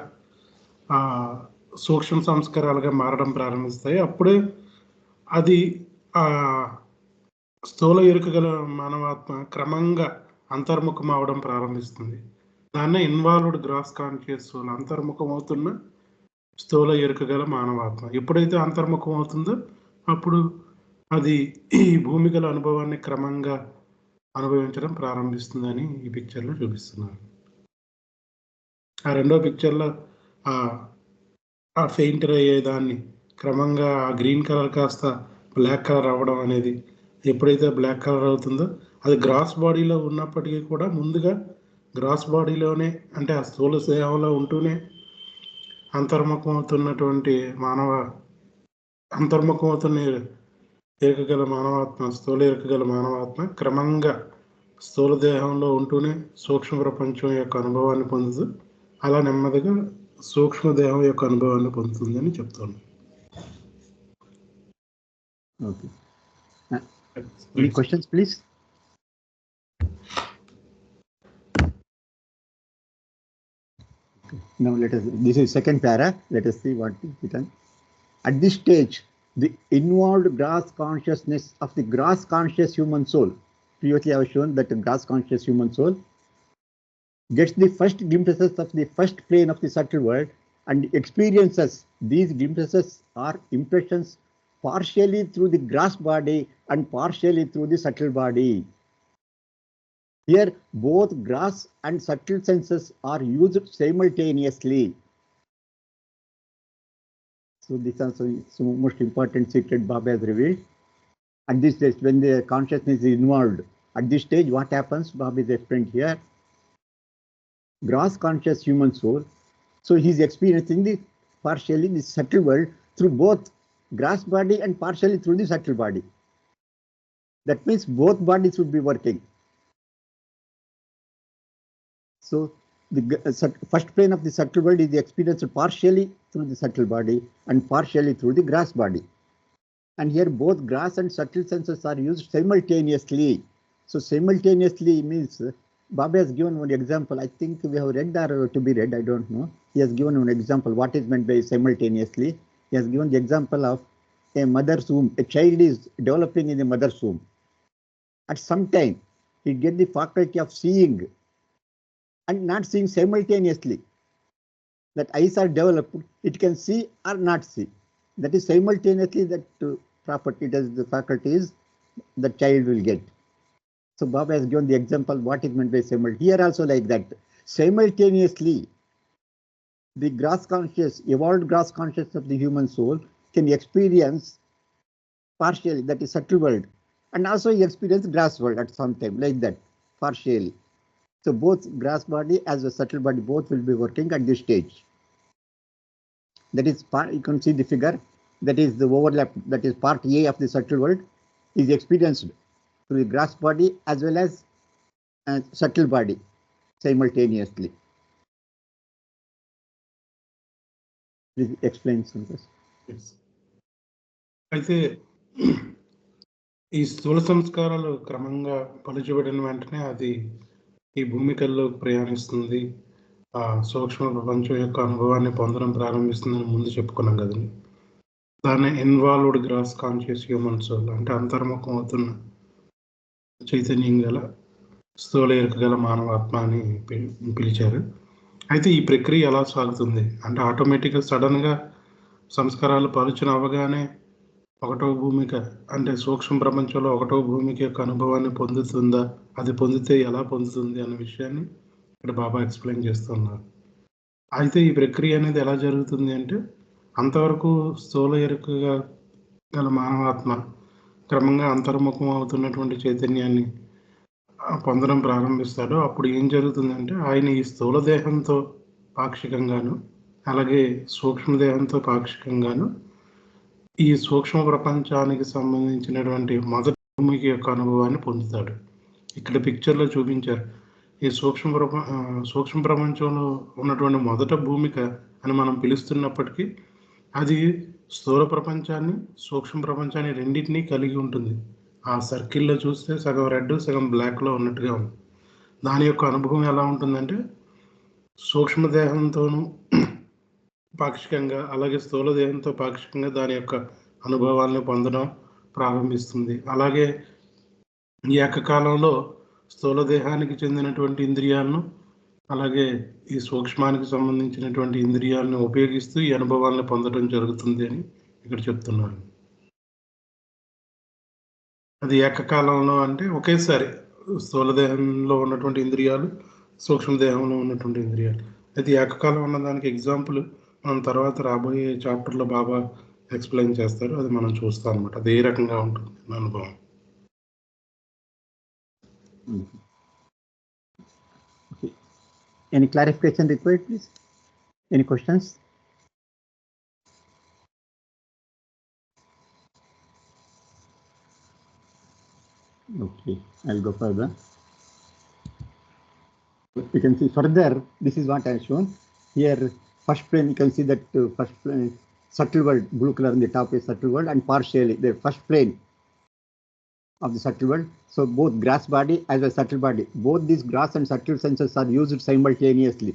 సూక్ష్మ సంస్కారాలుగా మారడం ప్రారంభిస్తాయి. అప్పుడే అది స్థూల ఎరుక గల మానవాత్మ క్రమంగా అంతర్ముఖం అవడం ప్రారంభిస్తుంది. దాన్నే ఇన్వాల్వ్డ్ గ్రాస్ కాన్షియస్ సోల్, అంతర్ముఖం అవుతున్న స్థూల ఎరుక గల మానవాత్మ. ఎప్పుడైతే అంతర్ముఖం అవుతుందో అప్పుడు అది ఈ భూమి గల అనుభవాన్ని క్రమంగా అనుభవించడం ప్రారంభిస్తుందని ఈ పిక్చర్లో చూపిస్తున్నారు. ఆ రెండో పిక్చర్లో ఆ ఫెయింటర్ అయ్యేదాన్ని క్రమంగా ఆ గ్రీన్ కలర్ కాస్త బ్లాక్ కలర్ అవ్వడం అనేది, ఎప్పుడైతే బ్లాక్ కలర్ అవుతుందో అది గ్రాస్ బాడీలో ఉన్నప్పటికీ కూడా ముందుగా గ్రాస్ బాడీలోనే, అంటే ఆ స్థూల దేహంలో ఉంటూనే అంతర్ముఖం అవుతున్న ఎరుకగల మానవాత్మ, స్థూల ఎరుకగల మానవాత్మ క్రమంగా స్థూల దేహంలో ఉంటూనే సూక్ష్మ ప్రపంచం యొక్క అనుభవాన్ని పొందుతూ అలా నెమ్మదిగా సూక్ష్మ దేహం యొక్క అనుభవాన్ని పొందుతుంది అని చెప్తాను. Okay. Any questions, please? Now this is second para. Let us see what is written. At this stage, the involved grass consciousness of the grass conscious human soul, previously I was shown that the grass conscious human soul gets the first glimpses of the first plane of the subtle world and experiences these glimpses are impressions partially through the grass body and partially through the subtle body. Here, both gross and subtle senses are used simultaneously. So this also is the most important secret Baba has revealed. At this stage, when the consciousness is involved, at this stage, what happens? Baba is explained here. Gross conscious human soul. So he's experiencing the partially the subtle world through both gross body and partially through the subtle body. That means both bodies would be working. So the first plane of the subtle world is experienced partially through the subtle body and partially through the gross body. And here both gross and subtle senses are used simultaneously. So simultaneously means Baba has given one example. I think we have read or to be read, I don't know. He has given one example. What is meant by simultaneously? He has given the example of a mother's womb. A child is developing in the mother's womb. At some time, he gets the faculty of seeing and not seeing simultaneously. That eyes are developed, it can see or not see. That is simultaneously that property, does the faculties the child will get. So Baba has given the example what is meant by simultaneously. Here also like that. Simultaneously, the gross conscious, evolved gross consciousness of the human soul can experience partially, that is subtle world, and also experience gross world at some time, like that, partially. So both gross body as well as subtle body, both will be working at this stage. That is part, you can see the figure, that is the overlap, that is part A of the subtle world is experienced through the gross body as well as subtle body simultaneously. Please explain something. Yes. అయితే ఈ స్థూల సంస్కారాలు క్రమంగా పలుచబడిన వెంటనే అది ఈ భూమికల్లోకి ప్రయాణిస్తుంది, ఆ సూక్ష్మ ప్రపంచం యొక్క అనుభవాన్ని పొందడం ప్రారంభిస్తుందని ముందు చెప్పుకున్నాం కదండి. దాన్ని involved gross conscious human soul అంటే అంతర్ముఖం అవుతున్న చైతన్యం గల స్థూల ఎరుక గల మానవాత్మ అని పిలిచారు. అయితే ఈ ప్రక్రియ ఎలా సాగుతుంది అంటే ఆటోమేటిక్గా సడన్గా సంస్కారాలు పలుచన అవగానే ఒకటో భూమిక అంటే సూక్ష్మ ప్రపంచంలో ఒకటో భూమిక యొక్క అనుభవాన్ని పొందుతుందా, అది పొందితే ఎలా పొందుతుంది అనే విషయాన్ని ఇక్కడ బాబా ఎక్స్ప్లెయిన్ చేస్తున్నారు. అయితే ఈ ప్రక్రియ అనేది ఎలా జరుగుతుంది అంటే అంతవరకు స్థూల ఎరుకగా గల మానవాత్మ క్రమంగా అంతర్ముఖం అవుతున్నటువంటి చైతన్యాన్ని పొందడం ప్రారంభిస్తాడో అప్పుడు ఏం జరుగుతుందంటే ఆయన ఈ స్థూల దేహంతో పాక్షికంగాను అలాగే సూక్ష్మదేహంతో పాక్షికంగాను ఈ సూక్ష్మ ప్రపంచానికి సంబంధించినటువంటి మొదటి భూమిక యొక్క అనుభవాన్ని పొందుతాడు. ఇక్కడ పిక్చర్లో చూపించారు. ఈ సూక్ష్మ ప్రపంచంలో ఉన్నటువంటి మొదట భూమిక అని మనం పిలుస్తున్నప్పటికీ అది స్థూల ప్రపంచాన్ని సూక్ష్మ ప్రపంచాన్ని రెండింటినీ కలిగి ఉంటుంది. ఆ సర్కిల్లో చూస్తే సగం రెడ్ సగం బ్లాక్లో ఉన్నట్టుగా ఉంది. దాని యొక్క అనుభవం ఎలా ఉంటుందంటే సూక్ష్మదేహంతోనూ పాక్షికంగా అలాగే స్థూల దేహంతో పాక్షికంగా దాని యొక్క అనుభవాలను పొందడం ప్రారంభిస్తుంది. అలాగే ఈ ఏకకాలంలో స్థూల దేహానికి చెందినటువంటి ఇంద్రియాలను అలాగే ఈ సూక్ష్మానికి సంబంధించినటువంటి ఇంద్రియాలను ఉపయోగిస్తూ ఈ అనుభవాలను పొందడం జరుగుతుంది అని ఇక్కడ చెప్తున్నారు. అది ఏకకాలంలో అంటే ఒకేసారి స్థూల దేహంలో ఉన్నటువంటి ఇంద్రియాలు సూక్ష్మదేహంలో ఉన్నటువంటి ఇంద్రియాలు. అది ఏకకాలం ఉన్నదానికి ఎగ్జాంపుల్ మనం తర్వాత రాబోయే చాప్టర్లో బాబా ఎక్స్ప్లెయిన్ చేస్తారు, అది మనం చూస్తాం అనమాట. అది ఏ రకంగా ఉంటుంది అనుభవం. Any clarification required, please? Any questions? Okay, I'll go further. You can see further, this is what I have shown. Here, first plane, you can see that first plane, subtle world, blue color on the top is subtle world, and partially the first plane of the subtle world. So both gross body as well as subtle body, both these gross and subtle senses are used simultaneously.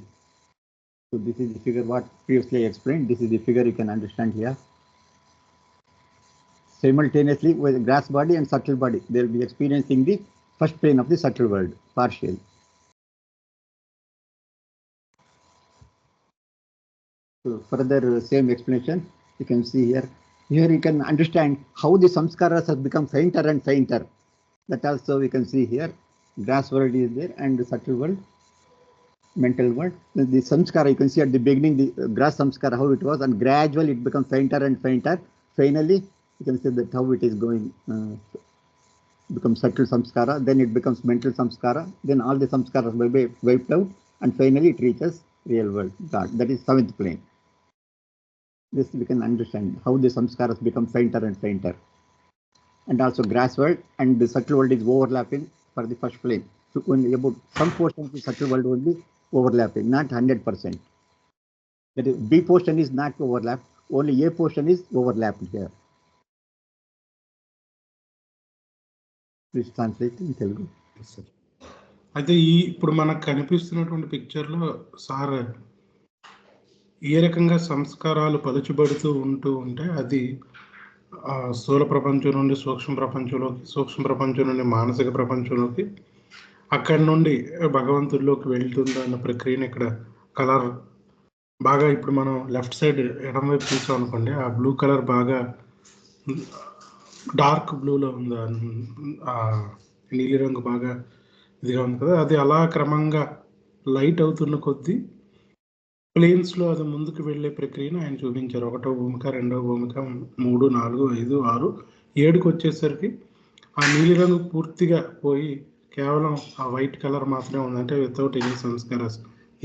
So this is the figure what previously I explained. This is the figure you can understand here. Simultaneously with the gross body and subtle body, they will be experiencing the first plane of the subtle world partially. So further same explanation you can see here. Here you can understand how the samskaras have become fainter and fainter. That also we can see here. Grass world is there, and the subtle world, mental world. The samskara, you can see at the beginning, the grass samskara, how it was, and gradually it becomes fainter and fainter. Finally, you can see that how it is going, becomes subtle samskara, then it becomes mental samskara, then all the samskaras will be wiped out, and finally it reaches real world, God. That is seventh plane. This we can understand how the samskaras become fainter and fainter. And also grass world and the subtle world is overlapping for the first plane. So only about some portion of the subtle world will be overlapping, not 100%. That is, B portion is not overlapped, only A portion is overlapped here. Please translate in Telugu. అయితే ఇప్పుడు మనకు కనిపిస్తున్నటువంటి పిక్చర్లో sir ఏ రకంగా సంస్కారాలు పలుచబడుతూ ఉంటే అది స్థూల ప్రపంచం నుండి సూక్ష్మ ప్రపంచంలోకి, సూక్ష్మ ప్రపంచం నుండి మానసిక ప్రపంచంలోకి, అక్కడి నుండి భగవంతుడిలోకి వెళ్తుంది అన్న ప్రక్రియను ఇక్కడ కలర్ బాగా, ఇప్పుడు మనం లెఫ్ట్ సైడ్ ఎడమ వైపు చూసాం అనుకోండి, ఆ బ్లూ కలర్ బాగా డార్క్ బ్లూలో ఉంది, నీలిరంగు బాగా ఇదిగా ఉంది కదా, అది అలా క్రమంగా లైట్ అవుతున్న కొద్దీ ప్లేన్స్లో అది ముందుకు వెళ్ళే ప్రక్రియను ఆయన చూపించారు. 1వ భూమిక, 2వ భూమిక, 3, 4, 5, 6, 7కి వచ్చేసరికి ఆ నీలిరంగు పూర్తిగా పోయి కేవలం ఆ వైట్ కలర్ మాత్రమే ఉంది. అంటే వితౌట్ ఎనీ సంస్కారాస్,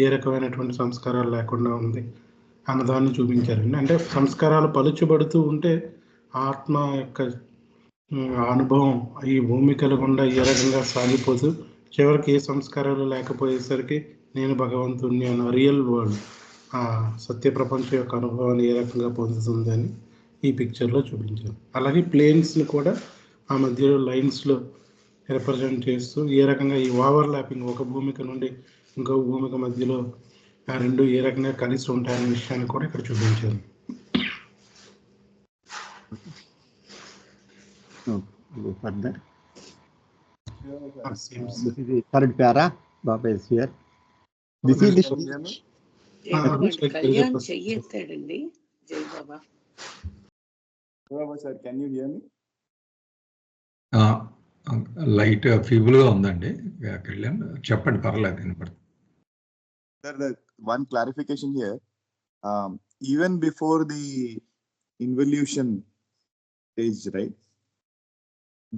ఏ రకమైనటువంటి సంస్కారాలు లేకుండా ఉంది అన్నదాన్ని చూపించారండి. అంటే సంస్కారాలు పలుచబడుతూ ఉంటే ఆత్మ యొక్క అనుభవం ఈ భూమికల గుండా ఏ రకంగా సాగిపోతూ చివరికి ఏ సంస్కారాలు లేకపోయేసరికి నేను భగవంతుణ్ణి అన్న రియల్ వరల్డ్, ఆ సత్య ప్రపంచం యొక్క అనుభవాన్ని ఏ రకంగా పొందుతుందని ఈ పిక్చర్లో చూపించాను. అలాగే ప్లేన్స్ని కూడా ఆ మధ్యలో లైన్స్లో రిప్రజెంట్ చేస్తూ ఏ రకంగా ఈ ఓవర్లాపింగ్, ఒక భూమిక నుండి ఇంకో భూమిక మధ్యలో ఆ రెండు ఏ రకంగా కలిసి ఉంటాయనే విషయాన్ని కూడా ఇక్కడ చూపించాను. Further. This is the third para. Baba is here. This is the Kalyan చెయ్యెత్తాడండి. జై బాబా. Sir, can you hear me? Light feeble గా ఉందండి కళ్యాణ్, చెప్పండి, పర్లేదు, వినపడుతుంది. Sir, the one clarification here. Even before the involution stage, right?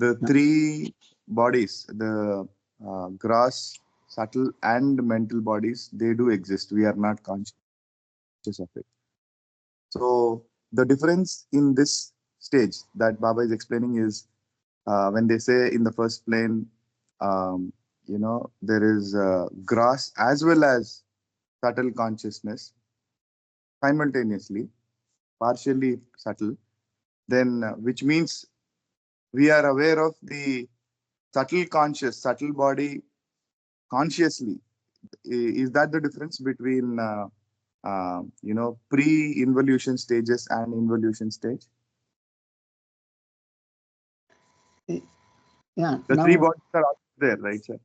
The three bodies, the gross, subtle, and mental bodies, they do exist. We are not conscious of it. So the difference in this stage that Baba is explaining is when they say in the first plane, there is gross as well as subtle consciousness simultaneously, partially subtle, then which means we are aware of the subtle body consciously. Is that the difference between pre-involution stages and involution stage? Yeah. The three bodies are also there, right, sir?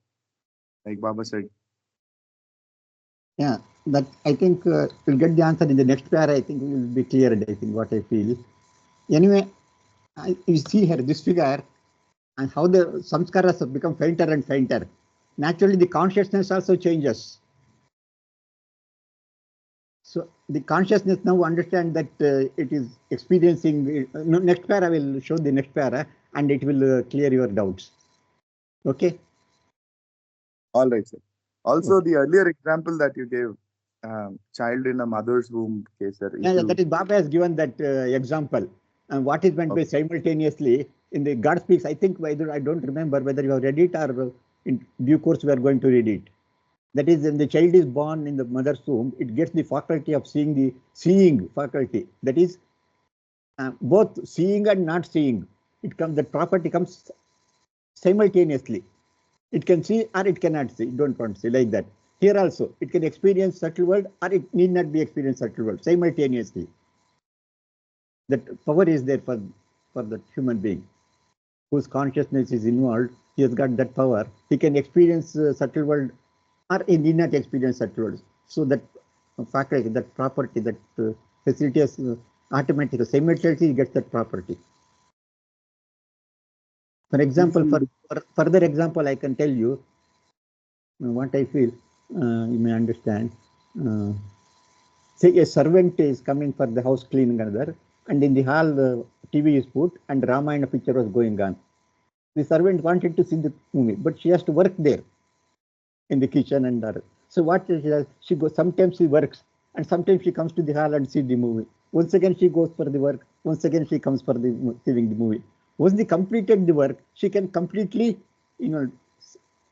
Like Baba said. Yeah, that I think we'll get the answer in the next pair. I think it will be clear, I think, what I feel. Anyway, you see here this figure and how the samskaras have become fainter and fainter. Naturally, the consciousness also changes. So the consciousness now understand that it is experiencing. Next pair I will show the next pair and it will clear your doubts. Okay. All right, sir. Also, the earlier example that you gave, child in a mother's womb case, sir. Yeah, that is Baba has given that example. And what is meant by simultaneously in the God Speaks, I think I don't remember whether you have read it or in due course we are going to read it. That is, when the child is born in the mother's womb, it gets the faculty of seeing faculty. That is both seeing and not seeing. That property comes simultaneously. It can see or it cannot see. Don't want to see like that. Here also, it can experience subtle world or it need not be experienced subtle world simultaneously. That power is there for the human being whose consciousness is involved. He has got that power. He can experience subtle world or he need not experience subtle world. So that faculty, that property, that facility is automatically, simultaneously he gets that property. For example, for further example, I can tell you, what I feel, you may understand. Say a servant is coming for the house cleaning another, and in the hall the TV is put and Ramayana picture was going on. The servant wanted to see the movie, but she has to work there in the kitchen and there. So what she does, she goes, sometimes she works and sometimes she comes to the hall and see the movie. Once again she goes for the work, once again she comes for the seeing the movie. Once they completed the work, she can completely,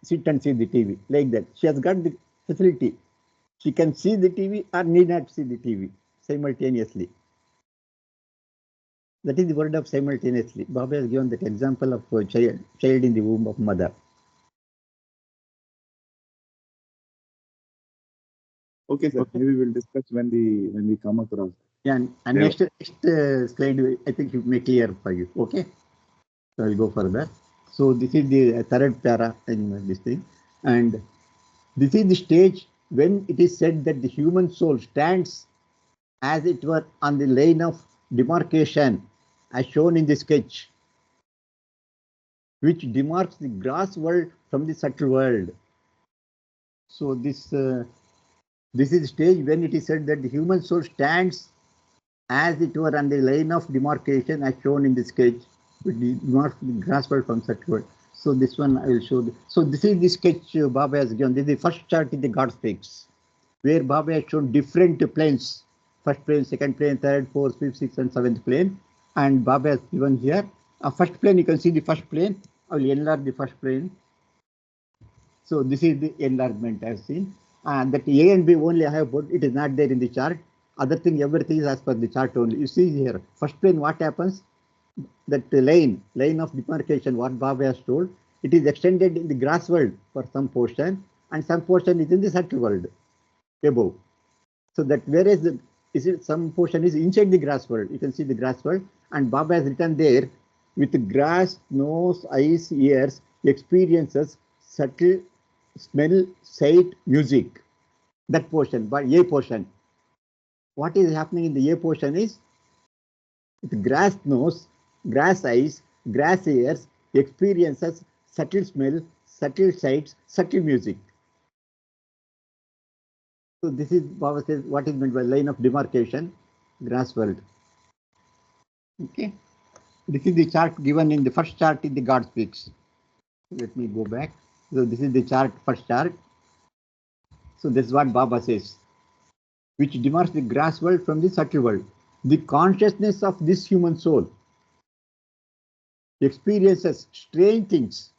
sit and see the TV like that. She has got the facility. She can see the TV or need not see the TV simultaneously. That is the word of simultaneously. Baba has given that example of a child in the womb of mother. Okay, sir. Maybe we'll discuss when we come across. Yeah, and next slide, I think it may clear for you. Okay, so I'll go further. So this is the third para in this thing, and this is the stage when it is said that the human soul stands as it were on the line of demarcation, as shown in the sketch, which demarks the gross world from the subtle world. So this is the stage when it is said that the human soul stands as it were on the line of demarcation, as shown in the sketch, which demarks the gross world from subtle world. So this one I will show. So this is the sketch Baba has given. This is the first chart in the God Speaks, where Baba has shown different planes. First plane, second plane, third, fourth, fifth, sixth, and seventh plane. And Baba has given here a first plane. You can see the first plane. I will enlarge the first plane. So this is the enlargement I have seen. And that A and B only I have put. It is not there in the chart. Other thing, everything is as per the chart only. You see here, first plane, what happens? That line of demarcation, what Baba has told, it is extended in the grass world for some portion, and some portion is in the subtle world above. So that whereas some portion is inside the grass world, you can see the grass world, and Baba has written there, with grass, nose, eyes, ears, experiences, subtle, smell, sight, music. That portion, but A portion. What is happening in the A portion is, with grass nose, grass eyes, grass ears, experiences, subtle smell, subtle sights, subtle music. So this is, Baba says, what is meant by line of demarcation, grass world. Okay. This is the chart given in the first chart in the God Speaks. Let me go back. So this is the chart, first chart. So this is what Baba says, which demarks the grass world from the subtle world. The consciousness of this human soul experiences strange things.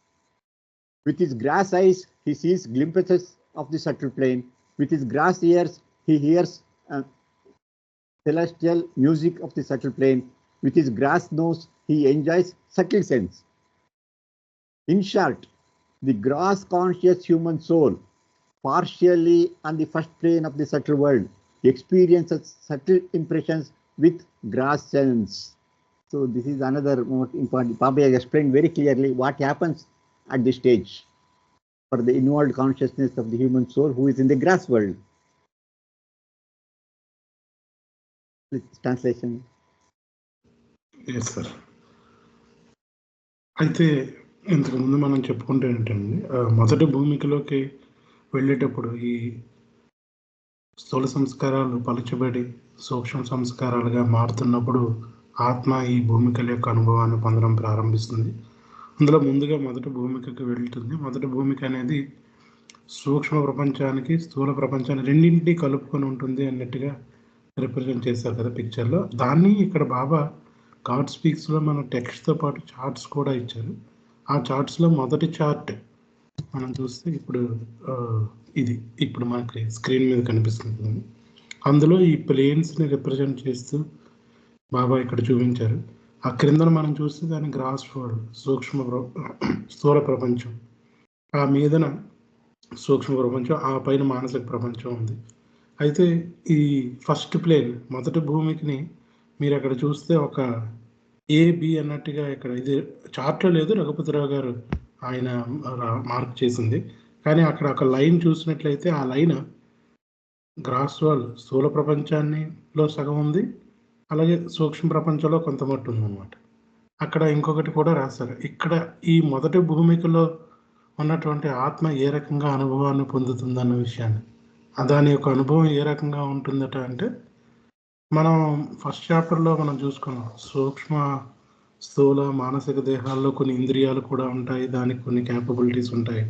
With his grass eyes, he sees glimpses of the subtle plane. With his grass ears, he hears celestial music of the subtle plane. With his grass nose, he enjoys subtle sense. In short, the gross conscious human soul, partially on the first plane of the subtle world, experiences subtle impressions with gross sense. So this is another more important. Baba has explained very clearly what happens at this stage for the involved consciousness of the human soul who is in the grass world. Translation. Yes sir. అయితే ఇంతకుముందు మనం చెప్పుకుంటే ఏంటండి, మొదటి భూమికలోకి వెళ్ళేటప్పుడు ఈ స్థూల సంస్కారాలు పలుచబడి సూక్ష్మ సంస్కారాలుగా మారుతున్నప్పుడు ఆత్మ ఈ భూమికల యొక్క అనుభవాన్ని పొందడం ప్రారంభిస్తుంది. అందులో ముందుగా మొదటి భూమికకి వెళ్తుంది. మొదటి భూమిక అనేది సూక్ష్మ ప్రపంచానికి స్థూల ప్రపంచాన్ని రెండింటినీ కలుపుకొని ఉంటుంది అన్నట్టుగా రిప్రజెంట్ చేశారు కదా పిక్చర్లో. దాన్ని ఇక్కడ బాబా గాడ్ స్పీక్స్లో మన టెక్స్ట్తో పాటు చార్ట్స్ కూడా ఇచ్చారు. ఆ చార్ట్స్లో మొదటి చార్ట్ మనం చూస్తే ఇప్పుడు మనకి స్క్రీన్ మీద కనిపిస్తుంది. అందులో ఈ ప్లేన్స్ని రిప్రజెంట్ చేస్తూ బాబా ఇక్కడ చూపించారు. ఆ క్రిందన మనం చూస్తే దాని గ్రాస్ వరల్డ్ స్థూల ప్రపంచం, ఆ మీదన సూక్ష్మ ప్రపంచం, ఆ పైన మానసిక ప్రపంచం ఉంది. అయితే ఈ ఫస్ట్ ప్లేన్ మొదటి భూమికిని మీరు అక్కడ చూస్తే ఒక ఏబి అన్నట్టుగా ఇక్కడ ఇది చార్ట్లో లేదు, రఘుపతిరావు గారు ఆయన మార్క్ చేసింది. కానీ అక్కడ ఒక లైన్ చూసినట్లయితే ఆ లైన్ గ్రాస్ వరల్డ్ స్థూల ప్రపంచాన్నిలో సగం ఉంది, అలాగే సూక్ష్మ ప్రపంచంలో కొంత మట్టు ఉందన్నమాట. అక్కడ ఇంకొకటి కూడా రాశారు. ఇక్కడ ఈ మొదటి భూమికలో ఉన్నటువంటి ఆత్మ ఏ రకంగా అనుభవాన్ని పొందుతుందన్న విషయాన్ని, దాని యొక్క అనుభవం ఏ రకంగా ఉంటుందట అంటే, మనం ఫస్ట్ చాప్టర్లో మనం చూసుకున్నాం సూక్ష్మ స్థూల మానసిక దేహాల్లో కొన్ని ఇంద్రియాలు కూడా ఉంటాయి, దానికి కొన్ని క్యాపబిలిటీస్ ఉంటాయి.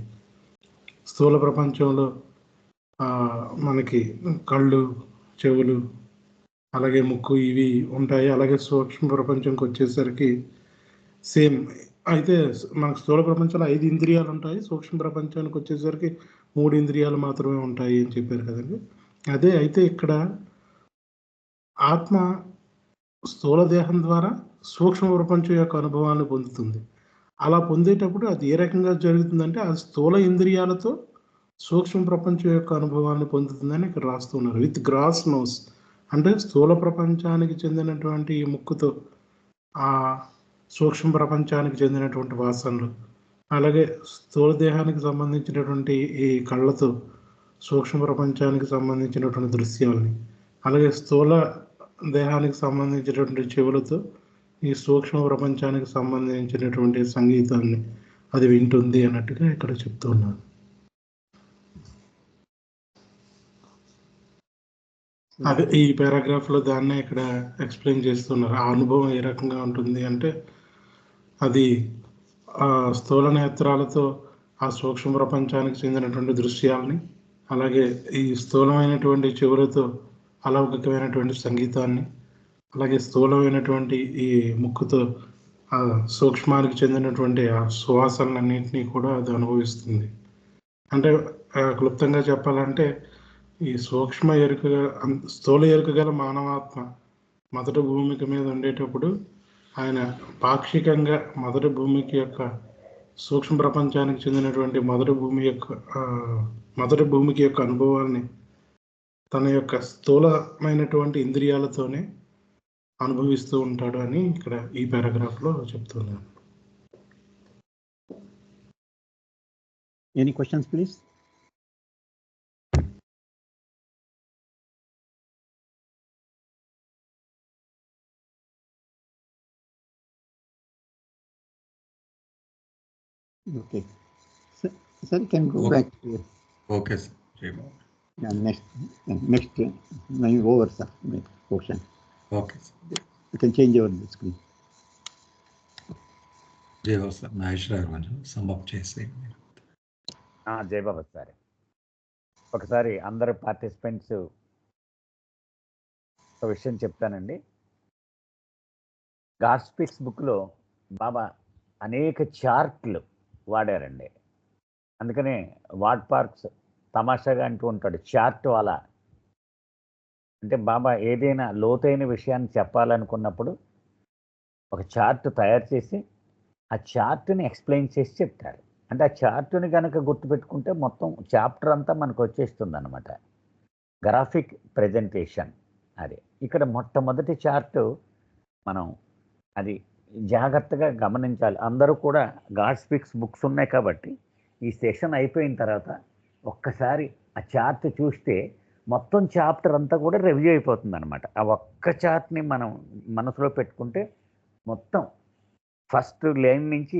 స్థూల ప్రపంచంలో మనకి కళ్ళు, చెవులు, అలాగే ముక్కు ఇవి ఉంటాయి. అలాగే సూక్ష్మ ప్రపంచంకి వచ్చేసరికి సేమ్. అయితే మనకు స్థూల ప్రపంచంలో 5 ఇంద్రియాలు ఉంటాయి, సూక్ష్మ ప్రపంచానికి వచ్చేసరికి 3 ఇంద్రియాలు మాత్రమే ఉంటాయి అని చెప్పారు కదండి. అదే అయితే ఇక్కడ ఆత్మ స్థూల దేహం ద్వారా సూక్ష్మ ప్రపంచం యొక్క అనుభవాన్ని పొందుతుంది. అలా పొందేటప్పుడు అది ఏ రకంగా జరుగుతుందంటే, ఆ స్థూల ఇంద్రియాలతో సూక్ష్మ ప్రపంచం యొక్క అనుభవాన్ని పొందుతుందని ఇక్కడ రాస్తున్నారు. విత్ గ్రాస్ నోస్ అంటే స్థూల ప్రపంచానికి చెందినటువంటి ఈ ముక్కుతో ఆ సూక్ష్మ ప్రపంచానికి చెందినటువంటి వాసనలు, అలాగే స్థూల దేహానికి సంబంధించినటువంటి ఈ కళ్ళతో సూక్ష్మ ప్రపంచానికి సంబంధించినటువంటి దృశ్యాలని, అలాగే స్థూల దేహానికి సంబంధించినటువంటి చెవులతో ఈ సూక్ష్మ ప్రపంచానికి సంబంధించినటువంటి సంగీతాన్ని అది వింటుంది అన్నట్టుగా ఇక్కడ చెప్తున్నారు. అదే ఈ పారాగ్రాఫ్ లో దాన్నే ఇక్కడ ఎక్స్ప్లెయిన్ చేస్తున్నారు. ఆ అనుభవం ఏ రకంగా ఉంటుంది అంటే, అది ఆ స్థూల నేత్రాలతో ఆ సూక్ష్మ ప్రపంచానికి చెందినటువంటి దృశ్యాలని, అలాగే ఈ స్థూలమైనటువంటి చెవులతో అలౌకికమైనటువంటి సంగీతాన్ని, అలాగే స్థూలమైనటువంటి ఈ ముక్కుతో ఆ సూక్ష్మానికి చెందినటువంటి ఆ సువాసనలన్నింటినీ కూడా అది అనుభవిస్తుంది. అంటే క్లుప్తంగా చెప్పాలంటే, ఈ సూక్ష్మ ఎరుక స్థూల ఎరుక గల మానవాత్మ మొదటి భూమికి మీద ఉండేటప్పుడు ఆయన పాక్షికంగా మొదటి భూమికి యొక్క సూక్ష్మ ప్రపంచానికి చెందినటువంటి మొదటి భూమికి యొక్క అనుభవాన్ని తన యొక్క స్థూలమైనటువంటి ఇంద్రియాలతోనే అనుభవిస్తూ ఉంటాడు అని ఇక్కడ ఈ పారాగ్రాఫ్ లో చెప్తున్నాను. Any questions, please? Okay. Sir, you can go back. Okay, sir. Yeah, next, over, sir. Next question. Okay, sir. You can change your screen. జై బాబు సార్, నాగేశ్వరరావు కొంచెం సమ్అప్ చేసి. జై బాబు సార్, ఒకసారి అందరు పార్టిసిపెంట్స్ ఒక విషయం చెప్తానండి. గాడ్ స్పీక్స్ బుక్లో బాబా అనేక చార్ట్లు వాడారండి. అందుకనే వార్డ్ పార్క్స్ తమాషాగా అంటూ ఉంటాడు, చార్ట్ అలా. అంటే బాబా ఏదైనా లోతైన విషయాన్ని చెప్పాలనుకున్నప్పుడు ఒక చార్ట్ తయారు చేసి ఆ చార్ట్ని ఎక్స్ప్లెయిన్ చేసి చెప్తారు. అంటే ఆ చార్ట్ని కనుక గుర్తుపెట్టుకుంటే మొత్తం చాప్టర్ అంతా మనకు వచ్చేస్తుంది అనమాట. గ్రాఫిక్ ప్రజెంటేషన్ అది. ఇక్కడ మొట్టమొదటి చార్టు మనం అది జాగ్రత్తగా గమనించాలి. అందరూ కూడా గాడ్ స్పీక్స్ బుక్స్ ఉన్నాయి కాబట్టి ఈ సెషన్ అయిపోయిన తర్వాత ఒక్కసారి ఆ చార్ట్ చూస్తే మొత్తం చాప్టర్ అంతా కూడా రివ్యూ అయిపోతుంది అనమాట. ఆ ఒక్క చార్ట్ని మనం మనసులో పెట్టుకుంటే మొత్తం ఫస్ట్ లైన్ నుంచి